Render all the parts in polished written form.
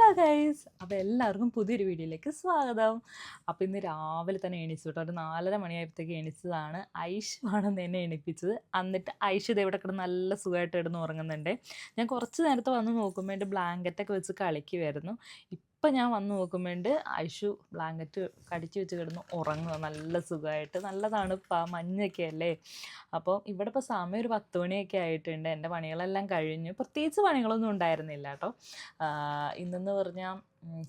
Hello guys, അപ്പോൾ എല്ലാവർക്കും പുതിയൊരു വീഡിയോയിലേക്ക് സ്വാഗതം. അപ്പോൾ ഇന്ന് രാവിലെ തന്നെ എണീച്ചു കേട്ടോ. ഒരു 4:30 മണിയായപ്പോഴത്തേക്ക് എണീച്ചതാണ്. ഐഷു ആണെന്ന് എന്നെ എണീപ്പിച്ചത്. എന്നിട്ട് ഐഷു ഇത് ഇവിടെ കിടന്ന് നല്ല സുഖമായിട്ട് കിടന്ന് ഉറങ്ങുന്നുണ്ട്. ഞാൻ കുറച്ച് നേരത്തെ വന്ന് നോക്കുമ്പോൾ എൻ്റെ ബ്ലാങ്കറ്റൊക്കെ വെച്ച് കളിക്കുമായിരുന്നു. ഇപ്പം ഞാൻ വന്ന് നോക്കുമ്പോൾ ഐഷു ബ്ലാങ്കറ്റ് കടിച്ചു വെച്ച് കിടന്ന് ഉറങ്ങുക നല്ല സുഖമായിട്ട്. നല്ല തണുപ്പാണ്, മഞ്ഞൊക്കെ അല്ലേ. അപ്പോൾ ഇവിടെ ഇപ്പോൾ സമയം ഒരു 10 മണിയൊക്കെ ആയിട്ടുണ്ട്. എൻ്റെ പണികളെല്ലാം കഴിഞ്ഞു. പ്രത്യേകിച്ച് പണികളൊന്നും ഉണ്ടായിരുന്നില്ല കേട്ടോ. ഇന്നെന്ന് പറഞ്ഞാൽ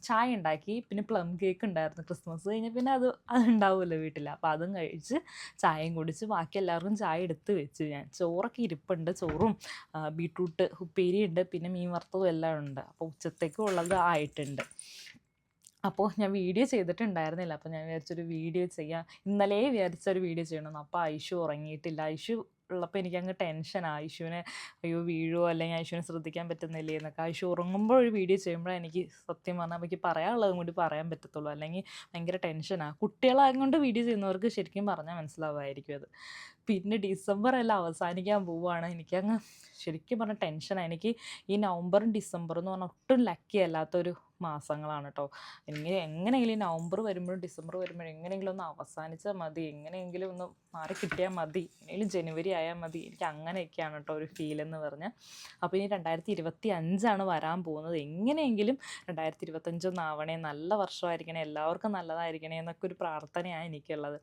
ചായ ഉണ്ടാക്കി, പിന്നെ പ്ലം കേക്ക് ഉണ്ടായിരുന്നു. ക്രിസ്മസ് കഴിഞ്ഞ് പിന്നെ അതുണ്ടാവുമല്ലോ വീട്ടിൽ. അപ്പോൾ അതും കഴിച്ച് ചായയും കുടിച്ച് ബാക്കി എല്ലാവർക്കും ചായ എടുത്ത് വെച്ചു. ഞാൻ ചോറൊക്കെ ഇരിപ്പുണ്ട്. ചോറും ബീട്രൂട്ട് ഉപ്പേരിയുണ്ട്, പിന്നെ മീൻ വറുത്തതും എല്ലാം ഉണ്ട്. അപ്പോൾ ഉച്ചത്തേക്കും ഉള്ളത് ആയിട്ടുണ്ട്. അപ്പോൾ ഞാൻ വീഡിയോ ചെയ്തിട്ടുണ്ടായിരുന്നില്ല. അപ്പോൾ ഞാൻ വിചാരിച്ചൊരു വീഡിയോ ചെയ്യാം. ഇന്നലെ വിചാരിച്ചൊരു വീഡിയോ ചെയ്യണമെന്ന്. അപ്പോൾ ഐഷു ഉറങ്ങിയിട്ടില്ല. ഐഷു ഉള്ളപ്പോൾ എനിക്കങ്ങ് ടെൻഷനാണ്. ഐഷുവിനെ അയ്യോ വീഴുമോ, അല്ലെങ്കിൽ ഐഷുവിനെ ശ്രദ്ധിക്കാൻ പറ്റുന്നില്ലേ എന്നൊക്കെ. ഐഷു ഉറങ്ങുമ്പോൾ ഒരു വീഡിയോ ചെയ്യുമ്പോഴാണ് എനിക്ക് സത്യം പറഞ്ഞാൽ എനിക്ക് പറയാനുള്ളതും കൂടി പറയാൻ പറ്റത്തുള്ളൂ. അല്ലെങ്കിൽ ഭയങ്കര ടെൻഷനാണ്. കുട്ടികളായതുകൊണ്ട് വീഡിയോ ചെയ്യുന്നവർക്ക് ശരിക്കും പറഞ്ഞാൽ മനസ്സിലാവുമായിരിക്കും അത്. പിന്നെ ഡിസംബർ എല്ലാം അവസാനിക്കാൻ പോവുകയാണ്. എനിക്കങ്ങ് ശരിക്കും പറഞ്ഞാൽ ടെൻഷനാണ്. എനിക്ക് ഈ നവംബറും ഡിസംബറും എന്ന് പറഞ്ഞാൽ ഒട്ടും ലക്കി അല്ലാത്തൊരു മാസങ്ങളാണ് കേട്ടോ. എങ്ങനെയെങ്കിലും ഈ നവംബർ വരുമ്പോഴും ഡിസംബർ വരുമ്പോഴും എങ്ങനെയെങ്കിലും ഒന്ന് അവസാനിച്ചാൽ മതി, എങ്ങനെയെങ്കിലും ഒന്ന് മാറി കിട്ടിയാൽ മതി, എങ്ങനെയും ജനുവരി ആയാൽ മതി. എനിക്ക് അങ്ങനെയൊക്കെയാണ് കേട്ടോ ഒരു ഫീലെന്ന് പറഞ്ഞാൽ. അപ്പോൾ ഇനി 2025 വരാൻ പോകുന്നത്. എങ്ങനെയെങ്കിലും 2025 ആവണേ, നല്ല വർഷമായിരിക്കണേ, എല്ലാവർക്കും നല്ലതായിരിക്കണേ എന്നൊക്കെ ഒരു പ്രാർത്ഥനയാണ് എനിക്കുള്ളത്.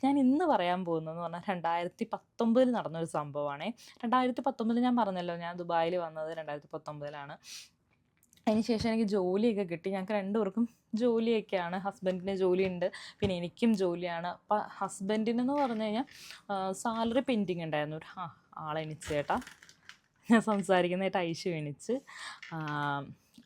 ഞാൻ ഇന്ന് പറയാൻ പോകുന്നതെന്ന് പറഞ്ഞാൽ 2019 നടന്നൊരു സംഭവമാണേ. 2019 ഞാൻ പറഞ്ഞല്ലോ, ഞാൻ ദുബായിൽ വന്നത് 2019. അതിനുശേഷം എനിക്ക് ജോലിയൊക്കെ കിട്ടി. ഞങ്ങൾക്ക് രണ്ടുപേർക്കും ജോലിയൊക്കെയാണ്. ഹസ്ബൻഡിന് ജോലിയുണ്ട്, പിന്നെ എനിക്കും ജോലിയാണ്. അപ്പം ഹസ്ബൻഡിനെന്ന് പറഞ്ഞു കഴിഞ്ഞാൽ സാലറി പെൻഡിങ് ഉണ്ടായിരുന്നു. ആളെണിച്ച് ചേട്ടാ, ഞാൻ സംസാരിക്കുന്നതായിട്ട് ഐഷു എണിച്ച്.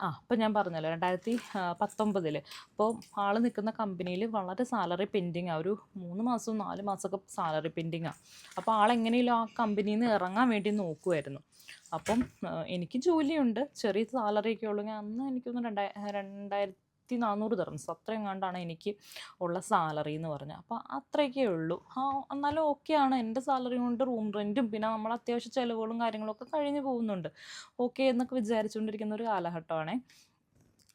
അപ്പം ഞാൻ പറഞ്ഞല്ലോ 2019. അപ്പോൾ ആൾ നിൽക്കുന്ന കമ്പനിയിൽ വളരെ സാലറി പെൻഡിങ്ങാണ്. ഒരു 3 മാസവും 4 മാസമൊക്കെ സാലറി പെൻഡിങ്ങാണ്. അപ്പോൾ ആളെങ്ങനെയും ആ കമ്പനിയിൽ നിന്ന് ഇറങ്ങാൻ വേണ്ടി നോക്കുമായിരുന്നു. അപ്പം എനിക്ക് ജോലിയുണ്ട്, ചെറിയ സാലറിയൊക്കെ ഉള്ളൂ. ഞാൻ അന്ന് എനിക്കൊന്ന് 2400 ദിർഹംസ് അത്രയും കണ്ടാണ് എനിക്ക് ഉള്ള സാലറി എന്ന് പറഞ്ഞാൽ. അപ്പോൾ അത്രയൊക്കെ ഉള്ളൂ. എന്നാലും ഓക്കെയാണ്. എൻ്റെ സാലറി കൊണ്ട് റൂം റെൻറ്റും പിന്നെ നമ്മൾ അത്യാവശ്യ ചിലവുകളും കാര്യങ്ങളൊക്കെ കഴിഞ്ഞ് പോകുന്നുണ്ട്. ഓക്കെ എന്നൊക്കെ വിചാരിച്ചുകൊണ്ടിരിക്കുന്ന ഒരു കാലഘട്ടമാണേ.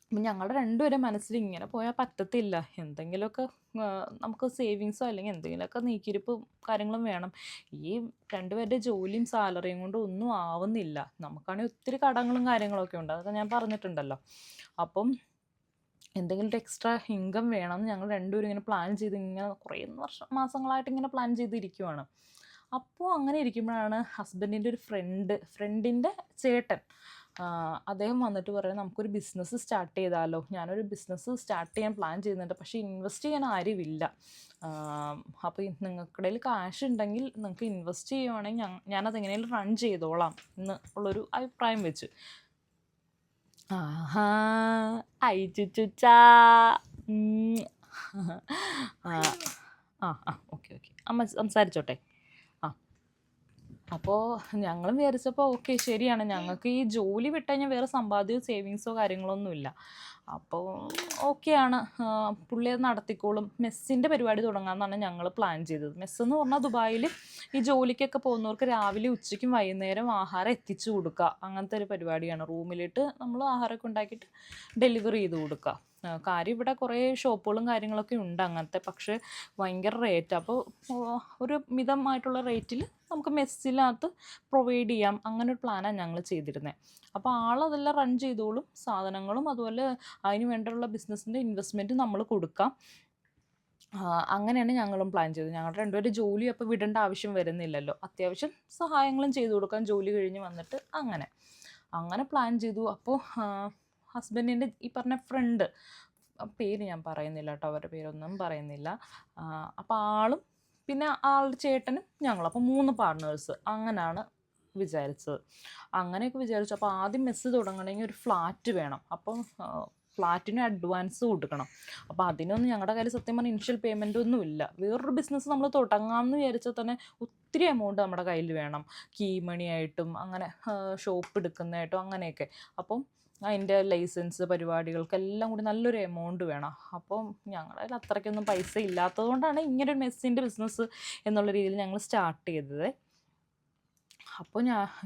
അപ്പം ഞങ്ങളുടെ രണ്ടുപേരും മനസ്സിൽ ഇങ്ങനെ പോയാൽ പറ്റത്തില്ല, എന്തെങ്കിലുമൊക്കെ നമുക്ക് സേവിങ്സോ അല്ലെങ്കിൽ എന്തെങ്കിലുമൊക്കെ നീക്കിയിരിപ്പും കാര്യങ്ങളും വേണം. ഈ രണ്ടുപേരുടെ ജോലിയും സാലറിയും കൊണ്ട് ഒന്നും ആവുന്നില്ല. നമുക്കാണെങ്കിൽ ഒത്തിരി കടങ്ങളും കാര്യങ്ങളൊക്കെ ഉണ്ട്, അതൊക്കെ ഞാൻ പറഞ്ഞിട്ടുണ്ടല്ലോ. അപ്പം എന്തെങ്കിലും ഒരു എക്സ്ട്രാ ഇൻകം വേണമെന്ന് ഞങ്ങൾ രണ്ടുപേരും ഇങ്ങനെ പ്ലാൻ ചെയ്ത് ഇങ്ങനെ കുറേ മാസങ്ങളായിട്ട് ഇങ്ങനെ പ്ലാൻ ചെയ്തിരിക്കുവാണ്. അപ്പോൾ അങ്ങനെ ഇരിക്കുമ്പോഴാണ് ഹസ്ബൻഡിൻ്റെ ഒരു ഫ്രണ്ടിൻ്റെ ചേട്ടൻ അദ്ദേഹം വന്നിട്ട് പറയാം, നമുക്കൊരു ബിസിനസ് സ്റ്റാർട്ട് ചെയ്താലോ. ഞാനൊരു ബിസിനസ് സ്റ്റാർട്ട് ചെയ്യാൻ പ്ലാൻ ചെയ്യുന്നുണ്ട്, പക്ഷേ ഇൻവെസ്റ്റ് ചെയ്യാൻ ആരുമില്ല. അപ്പോൾ നിങ്ങൾക്കിടയിൽ കാശ് ഉണ്ടെങ്കിൽ നിങ്ങൾക്ക് ഇൻവെസ്റ്റ് ചെയ്യുവാണെങ്കിൽ ഞാനത് എങ്ങനെയും റൺ ചെയ്തോളാം എന്ന് ഉള്ളൊരു അഭിപ്രായം വെച്ച്. അയച്ചുച്ചാ ഓക്കെ അമ്മ സംസാരിച്ചോട്ടെ. അപ്പോൾ ഞങ്ങളും വിചാരിച്ചപ്പോൾ ഓക്കെ ശരിയാണ്, ഞങ്ങൾക്ക് ഈ ജോലി വിട്ട് കഴിഞ്ഞാൽ വേറെ സമ്പാദ്യമോ സേവിങ്സോ കാര്യങ്ങളൊന്നുമില്ല. അപ്പോൾ ഓക്കെയാണ്, പുള്ളി അത് നടത്തിക്കോളും. മെസ്സിൻ്റെ പരിപാടി തുടങ്ങാമെന്നാണ് ഞങ്ങൾ പ്ലാൻ ചെയ്തത്. മെസ്സെന്ന് പറഞ്ഞാൽ ദുബായിൽ ഈ ജോലിക്കൊക്കെ പോകുന്നവർക്ക് രാവിലെ ഉച്ചയ്ക്കും വൈകുന്നേരം ആഹാരം എത്തിച്ചു കൊടുക്കുക, അങ്ങനത്തെ ഒരു പരിപാടിയാണ്. റൂമിലിട്ട് നമ്മൾ ആഹാരമൊക്കെ ഉണ്ടാക്കിയിട്ട് ഡെലിവറി ചെയ്ത് കൊടുക്കുക. കാര്യം ഇവിടെ കുറേ ഷോപ്പുകളും കാര്യങ്ങളൊക്കെ ഉണ്ട് അങ്ങനത്തെ, പക്ഷേ ഭയങ്കര റേറ്റ്. അപ്പോൾ ഒരു മിതമായിട്ടുള്ള റേറ്റിൽ നമുക്ക് മെസ്സിനകത്ത് പ്രൊവൈഡ് ചെയ്യാം, അങ്ങനെ ഒരു പ്ലാനാണ് ഞങ്ങൾ ചെയ്തിരുന്നത്. അപ്പോൾ ആളതെല്ലാം റൺ ചെയ്തോളും, സാധനങ്ങളും അതുപോലെ അതിന് വേണ്ടിയുള്ള ബിസിനസ്സിൻ്റെ ഇൻവെസ്റ്റ്മെൻറ്റ് നമ്മൾ കൊടുക്കാം. അങ്ങനെയാണ് ഞങ്ങളും പ്ലാൻ ചെയ്തത്. ഞങ്ങളുടെ രണ്ടുപേരും ജോലി അപ്പോൾ വിടേണ്ട ആവശ്യം വരുന്നില്ലല്ലോ, അത്യാവശ്യം സഹായങ്ങളും ചെയ്തു കൊടുക്കാം ജോലി കഴിഞ്ഞ് വന്നിട്ട്. അങ്ങനെ പ്ലാൻ ചെയ്തു. അപ്പോൾ ഹസ്ബൻഡിൻ്റെ ഈ പറഞ്ഞ ഫ്രണ്ട്, പേര് ഞാൻ പറയുന്നില്ല കേട്ടോ, അവരുടെ പേരൊന്നും പറയുന്നില്ല. അപ്പോൾ ആളും പിന്നെ ആളുടെ ചേട്ടനും ഞങ്ങളും, അപ്പോൾ 3 പാർട്ട്നേഴ്സ് അങ്ങനെയാണ് വിചാരിച്ചത്. അങ്ങനെയൊക്കെ വിചാരിച്ചു. അപ്പോൾ ആദ്യം മെസ്സ് തുടങ്ങണമെങ്കിൽ ഒരു ഫ്ലാറ്റ് വേണം. അപ്പം ഫ്ലാറ്റിന് അഡ്വാൻസ് കൊടുക്കണം. അപ്പോൾ അതിനൊന്നും ഞങ്ങളുടെ കയ്യിൽ സത്യം പറഞ്ഞാൽ ഇനിഷ്യൽ പേയ്മെൻ്റ് ഒന്നും ഇല്ല. വേറൊരു ബിസിനസ് നമ്മൾ തുടങ്ങാമെന്ന് വിചാരിച്ചാൽ തന്നെ ഒത്തിരി എമൗണ്ട് നമ്മുടെ കയ്യിൽ വേണം, കീ മണിയായിട്ടും അങ്ങനെ ഷോപ്പ് എടുക്കുന്നതായിട്ടും അങ്ങനെയൊക്കെ. അപ്പം അതിൻ്റെ ലൈസൻസ് പരിപാടികൾക്കെല്ലാം കൂടി നല്ലൊരു എമൗണ്ട് വേണം. അപ്പം ഞങ്ങളുടെ കയ്യിൽ അത്രയ്ക്കൊന്നും പൈസ ഇല്ലാത്തത് കൊണ്ടാണ് ഇങ്ങനൊരു മെസ്സിൻ്റെ ബിസിനസ് എന്നുള്ള രീതിയിൽ ഞങ്ങൾ സ്റ്റാർട്ട് ചെയ്തത്. അപ്പോൾ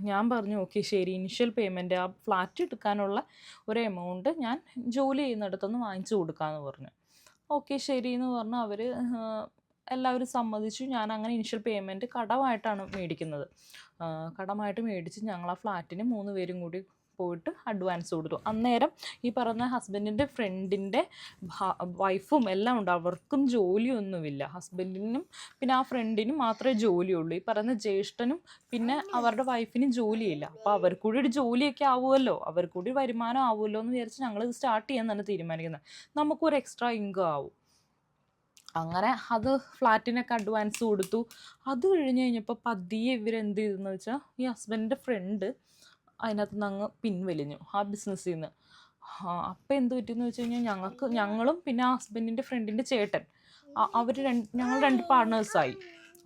ഞാൻ പറഞ്ഞു ഓക്കെ ശരി, ഇനിഷ്യൽ പേയ്മെൻറ്റ് ആ ഫ്ലാറ്റ് എടുക്കാനുള്ള ഒരു എമൗണ്ട് ഞാൻ ജോലി ചെയ്യുന്നിടത്തുനിന്ന് വാങ്ങിച്ചു കൊടുക്കാമെന്ന് പറഞ്ഞു. ഓക്കെ ശരി എന്ന് പറഞ്ഞ് അവർ എല്ലാവരും സമ്മതിച്ചു. ഞാൻ അങ്ങനെ ഇനിഷ്യൽ പേയ്മെൻറ്റ് കടമായിട്ടാണ് മേടിക്കുന്നത്. കടമായിട്ട് മേടിച്ച് ഞങ്ങൾ ആ ഫ്ലാറ്റിന് 3 പേരും കൂടി പോയിട്ട് അഡ്വാൻസ് കൊടുത്തു. അന്നേരം ഈ പറഞ്ഞ ഹസ്ബൻഡിൻ്റെ ഫ്രണ്ടിൻ്റെ വൈഫും എല്ലാം ഉണ്ട്. അവർക്കും ജോലിയൊന്നുമില്ല. ഹസ്ബൻഡിനും പിന്നെ ആ ഫ്രണ്ടിനും മാത്രമേ ജോലിയുള്ളൂ. ഈ പറയുന്ന ജ്യേഷ്ഠനും പിന്നെ അവരുടെ വൈഫിനും ജോലിയില്ല. അപ്പോൾ അവർക്ക് കൂടി ഒരു ജോലിയൊക്കെ ആവുമല്ലോ, അവർക്ക് കൂടി വരുമാനം ആവുമല്ലോ എന്ന് വിചാരിച്ച് ഞങ്ങൾ ഇത് സ്റ്റാർട്ട് ചെയ്യാൻ തന്നെ തീരുമാനിക്കുന്നത്. നമുക്കൊരു എക്സ്ട്രാ ഇൻകം ആവും. അങ്ങനെ അത് ഫ്ലാറ്റിനൊക്കെ അഡ്വാൻസ് കൊടുത്തു. അത് കഴിഞ്ഞ് കഴിഞ്ഞപ്പോൾ പതിയെ ഇവരെന്ത് ചെയ്തെന്ന് വെച്ചാൽ ഈ ഹസ്ബൻഡിൻ്റെ ഫ്രണ്ട് അതിനകത്ത് നിന്ന് അങ്ങ് പിൻവലിഞ്ഞു ആ ബിസിനസ്സിൽ നിന്ന്. അപ്പം എന്ത് പറ്റിയെന്ന് വെച്ച് കഴിഞ്ഞാൽ ഞങ്ങളും പിന്നെ ആ ഹസ്ബൻഡിൻ്റെ ഫ്രണ്ടിൻ്റെ ചേട്ടൻ ഞങ്ങൾ 2 പാർട്ട്നേഴ്സായി.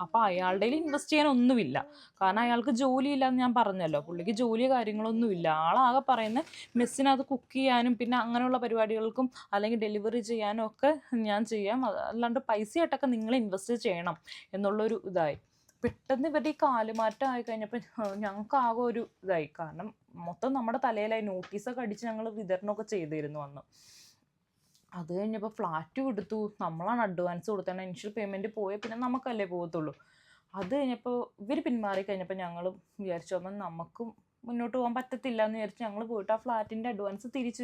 അപ്പോൾ അയാളുടെ ഇൻവെസ്റ്റ് ചെയ്യാൻ ഒന്നുമില്ല. കാരണം അയാൾക്ക് ജോലിയില്ലാന്ന് ഞാൻ പറഞ്ഞല്ലോ. പുള്ളിക്ക് ജോലിയോ കാര്യങ്ങളൊന്നുമില്ല. ആളാകെ പറയുന്നത് മെസ്സിനകത്ത് കുക്ക് ചെയ്യാനും പിന്നെ അങ്ങനെയുള്ള പരിപാടികൾക്കും അല്ലെങ്കിൽ ഡെലിവറി ചെയ്യാനും ഒക്കെ ഞാൻ ചെയ്യാം, അല്ലാണ്ട് പൈസയായിട്ടൊക്കെ നിങ്ങൾ ഇൻവെസ്റ്റ് ചെയ്യണം എന്നുള്ളൊരു ഇതായി. പെട്ടെന്ന് ഇവരുടെ ഈ കാലുമാറ്റം ആയി കഴിഞ്ഞപ്പോൾ ഞങ്ങൾക്ക് ആകെ ഒരു ഇതായി. കാരണം മൊത്തം നമ്മുടെ തലയിലായി. നോട്ടീസൊക്കെ അടിച്ച് ഞങ്ങൾ വിതരണമൊക്കെ ചെയ്തിരുന്നു അന്ന്. അത് കഴിഞ്ഞപ്പോൾ ഫ്ലാറ്റും എടുത്തു. നമ്മളാണ് അഡ്വാൻസ് കൊടുത്തത്. ഇനിഷ്യൽ പേയ്മെൻറ്റ് പോയാൽ പിന്നെ നമുക്കല്ലേ പോകത്തുള്ളൂ. അത് കഴിഞ്ഞപ്പോൾ ഇവർ പിന്മാറി കഴിഞ്ഞപ്പോൾ ഞങ്ങൾ വിചാരിച്ചു എന്നാൽ നമുക്കും മുന്നോട്ട് പോകാൻ പറ്റത്തില്ല എന്ന് വിചാരിച്ച് ഞങ്ങൾ പോയിട്ട് ആ ഫ്ലാറ്റിൻ്റെ അഡ്വാൻസ് തിരിച്ച്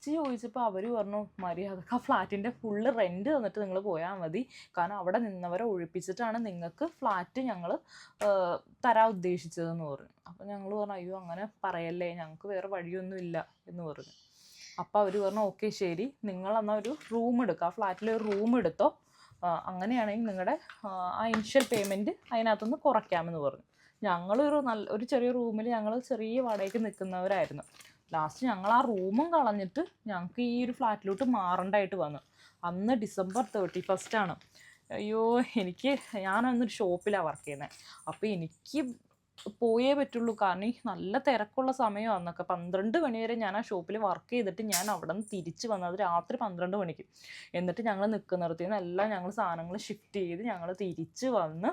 ചോദിച്ചപ്പോൾ അവർ പറഞ്ഞു മര്യാദക്ക് ആ ഫ്ലാറ്റിൻ്റെ ഫുള്ള് റെൻറ്റ് തന്നിട്ട് നിങ്ങൾ പോയാൽ മതി. കാരണം അവിടെ നിന്നവരെ ഒഴിപ്പിച്ചിട്ടാണ് നിങ്ങൾക്ക് ഫ്ലാറ്റ് ഞങ്ങൾ തരാൻ ഉദ്ദേശിച്ചതെന്ന് പറഞ്ഞു. അപ്പോൾ ഞങ്ങൾ പറഞ്ഞു അയ്യോ അങ്ങനെ പറയല്ലേ, ഞങ്ങൾക്ക് വേറെ വഴിയൊന്നുമില്ല എന്ന് പറഞ്ഞു. അപ്പോൾ അവർ പറഞ്ഞു ഓക്കെ ശരി, നിങ്ങളെന്നാൽ ഒരു റൂം എടുക്കുക, ആ ഫ്ലാറ്റിൽ ഒരു റൂം എടുത്തോ, അങ്ങനെയാണെങ്കിൽ നിങ്ങളുടെ ആ ഇനിഷ്യൽ പേയ്മെൻറ്റ് അതിനകത്തുനിന്ന് കുറയ്ക്കാമെന്ന് പറഞ്ഞു. ഒരു ചെറിയ റൂമിൽ ഞങ്ങൾ ചെറിയ വാടകയ്ക്ക് നിൽക്കുന്നവരായിരുന്നു. ലാസ്റ്റ് ഞങ്ങൾ ആ റൂമും കളഞ്ഞിട്ട് ഞങ്ങൾക്ക് ഈ ഒരു ഫ്ലാറ്റിലോട്ട് മാറേണ്ടതായിട്ട് വന്നു. അന്ന് December 31 അയ്യോ ഞാനന്നൊരു ഷോപ്പിലാണ് വർക്ക് ചെയ്യുന്നത്. അപ്പോൾ എനിക്ക് പോയേ പറ്റുള്ളൂ. കാരണം ഈ നല്ല തിരക്കുള്ള സമയം അന്നൊക്കെ. 12 മണി വരെ ഞാൻ ആ ഷോപ്പിൽ വർക്ക് ചെയ്തിട്ട് ഞാൻ അവിടെ നിന്ന് തിരിച്ച് വന്നത് രാത്രി 12 മണിക്ക്. എന്നിട്ട് ഞങ്ങൾ നിൽക്കുന്നിടത്തു നിന്ന് എല്ലാം ഞങ്ങൾ സാധനങ്ങൾ ഷിഫ്റ്റ് ചെയ്ത് ഞങ്ങൾ തിരിച്ച് വന്ന്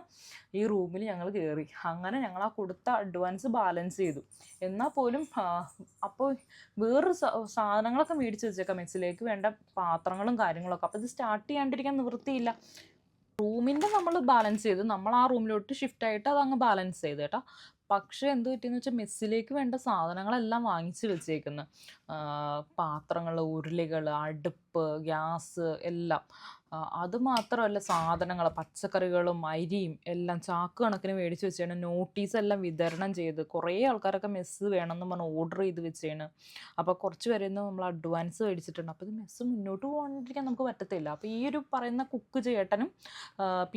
ഈ റൂമിൽ ഞങ്ങൾ കയറി. അങ്ങനെ ഞങ്ങൾ ആ കൊടുത്ത അഡ്വാൻസ് ബാലൻസ് ചെയ്തു. എന്നാൽ പോലും അപ്പോൾ വേറൊരു സാധനങ്ങളൊക്കെ മേടിച്ച് വെച്ചേക്കാം, മെസ്സിലേക്ക് വേണ്ട പാത്രങ്ങളും കാര്യങ്ങളൊക്കെ. അപ്പോൾ ഇത് സ്റ്റാർട്ട് ചെയ്യാണ്ടിരിക്കാൻ നിവൃത്തിയില്ല. റൂമിൻ്റെ നമ്മൾ ബാലൻസ് ചെയ്ത് നമ്മൾ ആ റൂമിലോട്ട് ഷിഫ്റ്റ് ആയിട്ട് അതങ്ങ് ബാലൻസ് ചെയ്ത് കേട്ടോ. പക്ഷേ എന്ത് പറ്റിയെന്ന് വെച്ചാൽ മെസ്സിലേക്ക് വേണ്ട സാധനങ്ങളെല്ലാം വാങ്ങിച്ച് വെച്ചേക്കുന്നു. പാത്രങ്ങൾ, ഉരുളികൾ, അടുപ്പ്, ഗ്യാസ് എല്ലാം. അതുമാത്രമല്ല സാധനങ്ങൾ, പച്ചക്കറികളും അരിയും എല്ലാം ചാക്ക് കണക്കിന് മേടിച്ച് വെച്ചാണ്. നോട്ടീസെല്ലാം വിതരണം ചെയ്ത് കുറേ ആൾക്കാരൊക്കെ മെസ്സ് വേണമെന്ന് പറഞ്ഞ് ഓർഡർ ചെയ്ത് വെച്ചാണ്. അപ്പോൾ കുറച്ച് പേരെന്ന് നമ്മൾ അഡ്വാൻസ് മേടിച്ചിട്ടുണ്ട്. അപ്പോൾ ഇത് മെസ്സ് മുന്നോട്ട് പോകാണ്ടിരിക്കാൻ നമുക്ക് പറ്റത്തില്ല. അപ്പോൾ ഈ ഒരു പറയുന്ന കുക്ക് ചേട്ടനും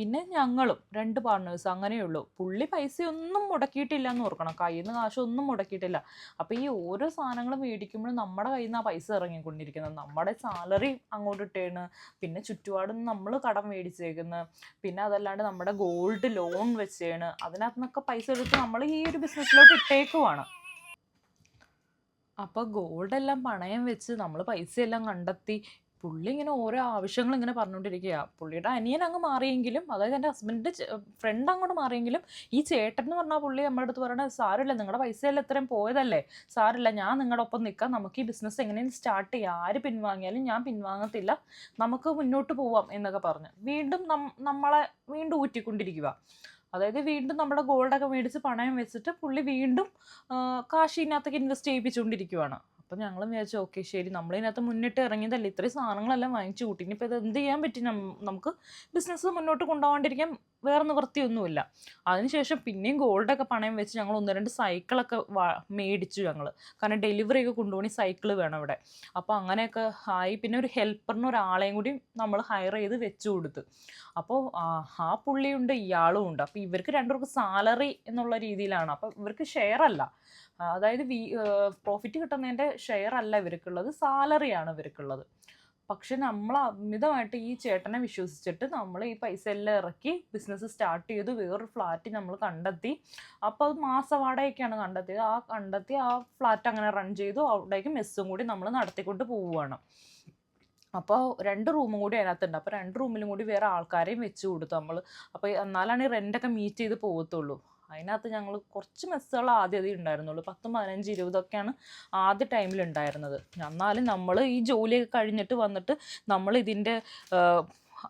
പിന്നെ ഞങ്ങളും 2 പാർട്ട്നേഴ്സ് അങ്ങനെയുള്ളൂ. പുള്ളി പൈസയൊന്നും മുടക്കിയിട്ടില്ല എന്ന് ഓർക്കണം, കയ്യിൽ നിന്ന് കാശൊന്നും മുടക്കിയിട്ടില്ല. അപ്പോൾ ഈ ഓരോ സാധനങ്ങൾ മേടിക്കുമ്പോഴും നമ്മുടെ കയ്യിൽ നിന്ന് ആ പൈസ ഇറങ്ങിക്കൊണ്ടിരിക്കുന്നത്. നമ്മുടെ സാലറി അങ്ങോട്ട് ഇട്ടേണ്, പിന്നെ ചുറ്റുപാടും നമ്മൾ കടം മേടിച്ചേക്കുന്നത്, പിന്നെ അതല്ലാണ്ട് നമ്മുടെ ഗോൾഡ് ലോൺ വെച്ചാണ്, അതിനകത്ത് നിന്നൊക്കെ പൈസ എടുത്ത് നമ്മൾ ഈ ഒരു ബിസിനസ്സിലോട്ട് ഇട്ടേക്കുവാണ്. അപ്പോൾ ഗോൾഡെല്ലാം പണയം വെച്ച് നമ്മൾ പൈസയെല്ലാം കണ്ടെത്തി പുള്ളി ഇങ്ങനെ ഓരോ ആവശ്യങ്ങൾ ഇങ്ങനെ പറഞ്ഞുകൊണ്ടിരിക്കുക. പുള്ളിയുടെ അനിയൻ അങ്ങ് മാറിയെങ്കിലും, അതായത് എൻ്റെ ഹസ്ബൻഡിൻ്റെ ഫ്രണ്ട് അങ്ങോട്ട് മാറിയെങ്കിലും, ഈ ചേട്ടൻ എന്ന് പറഞ്ഞാൽ പുള്ളി നമ്മുടെ അടുത്ത് പറയണത് സാരമില്ല, നിങ്ങളുടെ പൈസയെല്ലാം ഇത്രയും പോയതല്ലേ, സാരമില്ല, ഞാൻ നിങ്ങളുടെ ഒപ്പം നിൽക്കാം, നമുക്ക് ഈ ബിസിനസ് എങ്ങനെയും സ്റ്റാർട്ട് ചെയ്യാം, ആര് പിൻവാങ്ങിയാലും ഞാൻ പിൻവാങ്ങത്തില്ല, നമുക്ക് മുന്നോട്ട് പോവാം എന്നൊക്കെ പറഞ്ഞ് വീണ്ടും നമ്മളെ വീണ്ടും ഊറ്റിക്കൊണ്ടിരിക്കുക. അതായത് വീണ്ടും നമ്മുടെ ഗോൾഡൊക്കെ മേടിച്ച് പണയം വെച്ചിട്ട് പുള്ളി വീണ്ടും കാശ് ഇതിനകത്തേക്ക് ഇൻവെസ്റ്റ് ചെയ്യിപ്പിച്ചുകൊണ്ടിരിക്കുവാണ്. അപ്പം ഞങ്ങളും വിചാരിച്ചു ഓക്കെ ശരി, നമ്മളിതിനകത്ത് മുന്നിട്ട് ഇറങ്ങിയതല്ലേ, ഇത്രയും സാധനങ്ങളെല്ലാം വാങ്ങിച്ചു കൂട്ടി, ഇനിയിപ്പോൾ ഇത് എന്ത് ചെയ്യാൻ പറ്റും, നമുക്ക് ബിസിനസ് മുന്നോട്ട് കൊണ്ടുപോകാണ്ടിരിക്കാൻ വേറെ നിവൃത്തിയൊന്നുമില്ല. അതിനുശേഷം പിന്നെയും ഗോൾഡൊക്കെ പണയം വെച്ച് ഞങ്ങൾ 1-2 സൈക്കിളൊക്കെ മേടിച്ചു ഞങ്ങൾ. കാരണം ഡെലിവറി ഒക്കെ കൊണ്ടുപോകണി സൈക്കിൾ വേണം ഇവിടെ. അപ്പോൾ അങ്ങനെയൊക്കെ ആയി. പിന്നെ ഒരു ഹെൽപ്പറിന് ഒരാളെയും കൂടി നമ്മൾ ഹയർ ചെയ്ത് വെച്ചു കൊടുത്ത്. അപ്പോൾ ആ പുള്ളിയുണ്ട്, ഇയാളും ഉണ്ട്. അപ്പോൾ ഇവർക്ക് 2 പേർക്ക് സാലറി എന്നുള്ള രീതിയിലാണ്. അപ്പോൾ ഇവർക്ക് ഷെയർ അല്ല, അതായത് പ്രോഫിറ്റ് കിട്ടുന്നതിൻ്റെ ഷെയർ അല്ല ഇവർക്കുള്ളത്, സാലറിയാണ് ഇവർക്കുള്ളത്. പക്ഷെ നമ്മൾ അമിതമായിട്ട് ഈ ചേട്ടനെ വിശ്വസിച്ചിട്ട് നമ്മൾ ഈ പൈസ എല്ലാം ഇറക്കി ബിസിനസ് സ്റ്റാർട്ട് ചെയ്തു. വേറൊരു ഫ്ലാറ്റ് നമ്മൾ കണ്ടെത്തി. അപ്പോൾ അത് മാസവാടകയൊക്കെയാണ് കണ്ടെത്തി ആ ഫ്ലാറ്റ് അങ്ങനെ റൺ ചെയ്തു. അവിടേക്ക് മെസ്സും കൂടി നമ്മൾ നടത്തിക്കൊണ്ട് പോവുകയാണ്. അപ്പോൾ 2 റൂമും കൂടി അതിനകത്തുണ്ട്. അപ്പോൾ 2 റൂമിലും കൂടി വേറെ ആൾക്കാരെയും വെച്ച് കൊടുത്തു നമ്മൾ. അപ്പോൾ എന്നാലാണ് ഈ റെൻ്റൊക്കെ മീറ്റ് ചെയ്ത് പോകത്തുള്ളൂ. അതിനകത്ത് ഞങ്ങൾ കുറച്ച് മെസ്സുകൾ ആദ്യം ഉണ്ടായിരുന്നുള്ളൂ, 10, 15, 20 ആദ്യ ടൈമിൽ ഉണ്ടായിരുന്നത്. എന്നാലും നമ്മൾ ഈ ജോലിയൊക്കെ കഴിഞ്ഞിട്ട് വന്നിട്ട് നമ്മൾ ഇതിൻ്റെ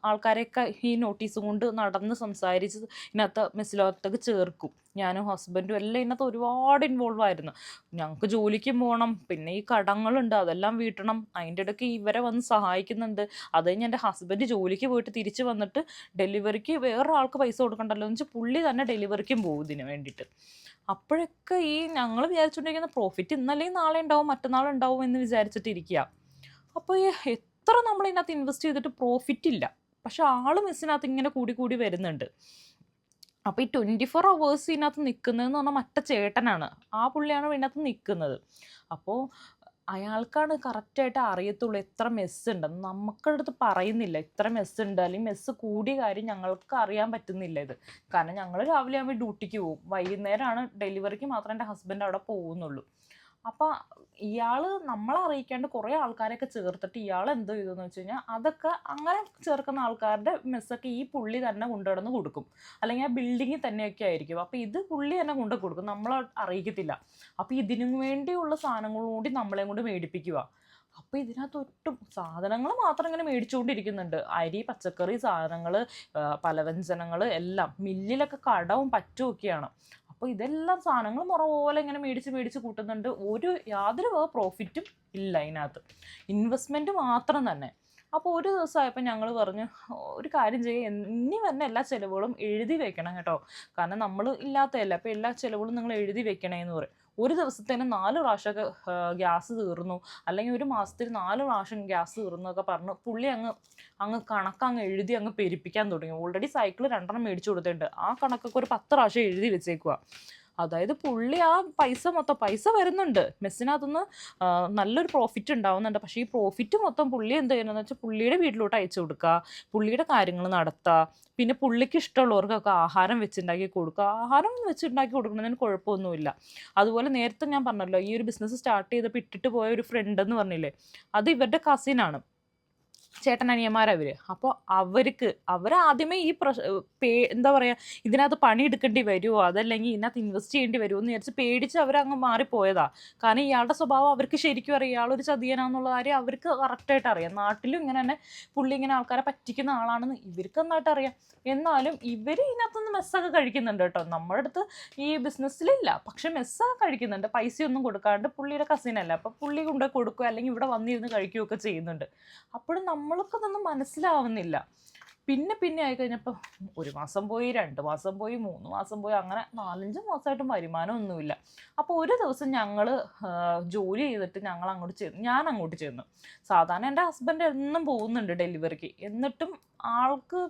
ആൾക്കാരെയൊക്കെ ഈ നോട്ടീസ് കൊണ്ട് നടന്ന് സംസാരിച്ച് ഇതിനകത്ത് മെസ്സിലോട്ടൊക്കെ ചേർക്കും. ഞാനും ഹസ്ബൻഡും എല്ലാം ഇതിനകത്ത് ഒരുപാട് ഇൻവോൾവ് ആയിരുന്നു. ഞങ്ങൾക്ക് ജോലിക്ക് പോകണം, പിന്നെ ഈ കടങ്ങളുണ്ട് അതെല്ലാം വീട്ടണം, അതിൻ്റെ ഇടയ്ക്ക് ഇവരെ വന്ന് സഹായിക്കുന്നുണ്ട്. അത് കഴിഞ്ഞ് എൻ്റെ ഹസ്ബൻഡ് ജോലിക്ക് പോയിട്ട് തിരിച്ച് വന്നിട്ട് ഡെലിവറിക്ക് വേറൊരാൾക്ക് പൈസ കൊടുക്കണ്ടല്ലോ എന്ന് വെച്ചാൽ പുള്ളി തന്നെ ഡെലിവറിക്കും പോകും ഇതിന് വേണ്ടിയിട്ട്. അപ്പോഴൊക്കെ ഈ ഞങ്ങൾ വിചാരിച്ചുകൊണ്ടിരിക്കുന്ന പ്രോഫിറ്റ് ഇന്നല്ലെങ്കിൽ നാളെ ഉണ്ടാവും, മറ്റന്നാൾ ഉണ്ടാവും എന്ന് വിചാരിച്ചിട്ടിരിക്കുക. അപ്പോൾ എത്ര നമ്മളിതിനകത്ത് ഇൻവെസ്റ്റ് ചെയ്തിട്ട് പ്രോഫിറ്റ് ഇല്ല, പക്ഷെ മെസ്സിനകത്ത് ഇങ്ങനെ കൂടി കൂടി വരുന്നുണ്ട്. അപ്പോൾ ഈ 24 hours ഇതിനകത്ത് നിൽക്കുന്നതെന്ന് പറഞ്ഞാൽ മറ്റേ ചേട്ടനാണ്, ആ പുള്ളിയാണ് ഇതിനകത്ത് നിൽക്കുന്നത്. അപ്പോൾ അയാൾക്കാണ് കറക്റ്റായിട്ട് അറിയത്തുള്ളൂ എത്ര മെസ്സ് ഉണ്ടെന്ന്. നമുക്കടുത്ത് പറയുന്നില്ല ഇത്ര മെസ്സ് ഉണ്ട്, അല്ലെങ്കിൽ മെസ്സ് കൂടിയ കാര്യം ഞങ്ങൾക്ക് അറിയാൻ പറ്റുന്നില്ല ഇത്. കാരണം ഞങ്ങൾ രാവിലെ ആകുമ്പോൾ ഡ്യൂട്ടിക്ക് പോകും, വൈകുന്നേരമാണ് ഡെലിവറിക്ക് മാത്രമേ എൻ്റെ ഹസ്ബൻഡ് അവിടെ പോകുന്നുള്ളൂ. അപ്പം ഇയാൾ നമ്മളെ അറിയിക്കാണ്ട് കുറേ ആൾക്കാരെയൊക്കെ ചേർത്തിട്ട് ഇയാൾ എന്തോ ചെയ്തെന്ന് വെച്ച് കഴിഞ്ഞാൽ അതൊക്കെ അങ്ങനെ ചേർക്കുന്ന ആൾക്കാരുടെ മെസ്സൊക്കെ ഈ പുള്ളി തന്നെ കൊണ്ടുവന്ന് കൊടുക്കും, അല്ലെങ്കിൽ ആ ബിൽഡിങ്ങിൽ തന്നെയൊക്കെ ആയിരിക്കും. അപ്പോൾ ഇത് പുള്ളി തന്നെ കൊണ്ടു കൊടുക്കും, നമ്മളെ അറിയിക്കത്തില്ല. അപ്പോൾ ഇതിനു വേണ്ടിയുള്ള സാധനങ്ങളും കൂടി നമ്മളെയും കൊണ്ട് മേടിപ്പിക്കുക. അപ്പോൾ ഇതിനകത്ത് ഒട്ടും സാധനങ്ങൾ മാത്രം ഇങ്ങനെ മേടിച്ചുകൊണ്ടിരിക്കുന്നുണ്ട്, അരി, പച്ചക്കറി സാധനങ്ങൾ, പലവ്യഞ്ജനങ്ങൾ എല്ലാം. മില്ലിലൊക്കെ കടവും പറ്റുമൊക്കെയാണ്. അപ്പോൾ ഇതെല്ലാം സാധനങ്ങൾ മുറ പോലെ ഇങ്ങനെ മേടിച്ച് കൂട്ടുന്നുണ്ട്. യാതൊരു പ്രോഫിറ്റും ഇല്ല അതിനകത്ത്, ഇൻവെസ്റ്റ്മെൻറ്റ് മാത്രം തന്നെ. അപ്പോൾ ഒരു ദിവസമായപ്പോൾ ഞങ്ങൾ പറഞ്ഞു ഒരു കാര്യം ചെയ്യുക, ഇനി തന്നെ എല്ലാ ചിലവുകളും എഴുതി വെക്കണം കേട്ടോ, കാരണം നമ്മൾ ഇല്ലാത്തതല്ല, അപ്പോൾ എല്ലാ ചിലവുകളും നിങ്ങൾ എഴുതി വെക്കണേന്ന് പറയും. ഒരു ദിവസത്തേന് 4 പ്രാവശ്യമൊക്കെ ഗ്യാസ് തീർന്നു, അല്ലെങ്കിൽ ഒരു മാസത്തിൽ 4 പ്രാവശ്യം ഗ്യാസ് തീർന്നു എന്നൊക്കെ പറഞ്ഞ് പുള്ളി അങ്ങ് കണക്കങ്ങ് എഴുതി അങ്ങ് പെരുപ്പിക്കാൻ തുടങ്ങി. ഓൾറെഡി സൈക്കിൾ 2 മേടിച്ചു കൊടുത്തിട്ടുണ്ട്, ആ കണക്കൊക്കെ ഒരു 10 പ്രാവശ്യം എഴുതി വെച്ചേക്കുക. അതായത് പുള്ളി ആ പൈസ വരുന്നുണ്ട്, മെസ്സിനകത്തുനിന്ന് നല്ലൊരു പ്രോഫിറ്റ് ഉണ്ടാവുന്നുണ്ട്. പക്ഷേ ഈ പ്രോഫിറ്റ് മൊത്തം പുള്ളി എന്ത് ചെയ്യുന്നതെന്ന് വെച്ചാൽ പുള്ളിയുടെ വീട്ടിലോട്ട് അയച്ചു കൊടുക്കുക, പുള്ളിയുടെ കാര്യങ്ങൾ നടത്തുക, പിന്നെ പുള്ളിക്ക് ഇഷ്ടമുള്ളവർക്കൊക്കെ ആഹാരം വെച്ചുണ്ടാക്കി കൊടുക്കുക. ആഹാരം വെച്ചുണ്ടാക്കി കൊടുക്കുന്നതിന് കുഴപ്പമൊന്നുമില്ല. അതുപോലെ നേരത്തെ ഞാൻ പറഞ്ഞല്ലോ, ഈ ഒരു ബിസിനസ് സ്റ്റാർട്ട് ചെയ്തപ്പോൾ ഇട്ടിട്ട് പോയ ഒരു ഫ്രണ്ട് എന്ന് പറഞ്ഞില്ലേ, അത് ഇവരുടെ കസിനാണ്, ചേട്ടനനിയന്മാരവർ. അപ്പോൾ അവരാദ്യമേ ഈ എന്താ പറയുക, ഇതിനകത്ത് പണിയെടുക്കേണ്ടി വരുമോ അതല്ലെങ്കിൽ ഇതിനകത്ത് ഇൻവെസ്റ്റ് ചെയ്യേണ്ടി വരുമോ എന്ന് വിചാരിച്ച് പേടിച്ച് അവരങ്ങ് മാറിപ്പോയതാ. കാരണം ഇയാളുടെ സ്വഭാവം അവർക്ക് ശരിക്കും അറിയാം, ഇയാളൊരു ചതിയനാന്നുള്ള കാര്യം അവർക്ക് കറക്റ്റായിട്ട് അറിയാം. നാട്ടിലും ഇങ്ങനെ തന്നെ പുള്ളി ഇങ്ങനെ ആൾക്കാരെ പറ്റിക്കുന്ന ആളാണെന്ന് ഇവർക്ക് നന്നായിട്ട് അറിയാം. എന്നാലും ഇവർ ഇതിനകത്തുനിന്ന് മെസ്സൊക്കെ കഴിക്കുന്നുണ്ട് കേട്ടോ. നമ്മുടെ അടുത്ത് ഈ ബിസിനസ്സിലില്ല, പക്ഷെ മെസ്സൊക്കെ കഴിക്കുന്നുണ്ട്, പൈസയൊന്നും കൊടുക്കാണ്ട്. പുള്ളിയുടെ കസിനല്ല, അപ്പോൾ പുള്ളി കൊണ്ട് കൊടുക്കുക അല്ലെങ്കിൽ ഇവിടെ വന്നിരുന്ന് കഴിക്കുകയൊക്കെ ചെയ്യുന്നുണ്ട്. അപ്പോഴും നമ്മൾക്കതൊന്നും മനസ്സിലാവുന്നില്ല. പിന്നെ ആയിക്കഴിഞ്ഞപ്പോൾ 1 മാസം പോയി, 2 മാസം പോയി, 3 മാസം പോയി, അങ്ങനെ 4-5 മാസമായിട്ടും വരുമാനമൊന്നുമില്ല. അപ്പോൾ ഒരു ദിവസം ഞങ്ങൾ ജോലി ചെയ്തിട്ട് ഞാൻ അങ്ങോട്ട് ചെന്നു. സാധാരണ എൻ്റെ ഹസ്ബൻഡ് എന്നും പോകുന്നുണ്ട് ഡെലിവറിക്ക്, എന്നിട്ടും ആൾക്ക്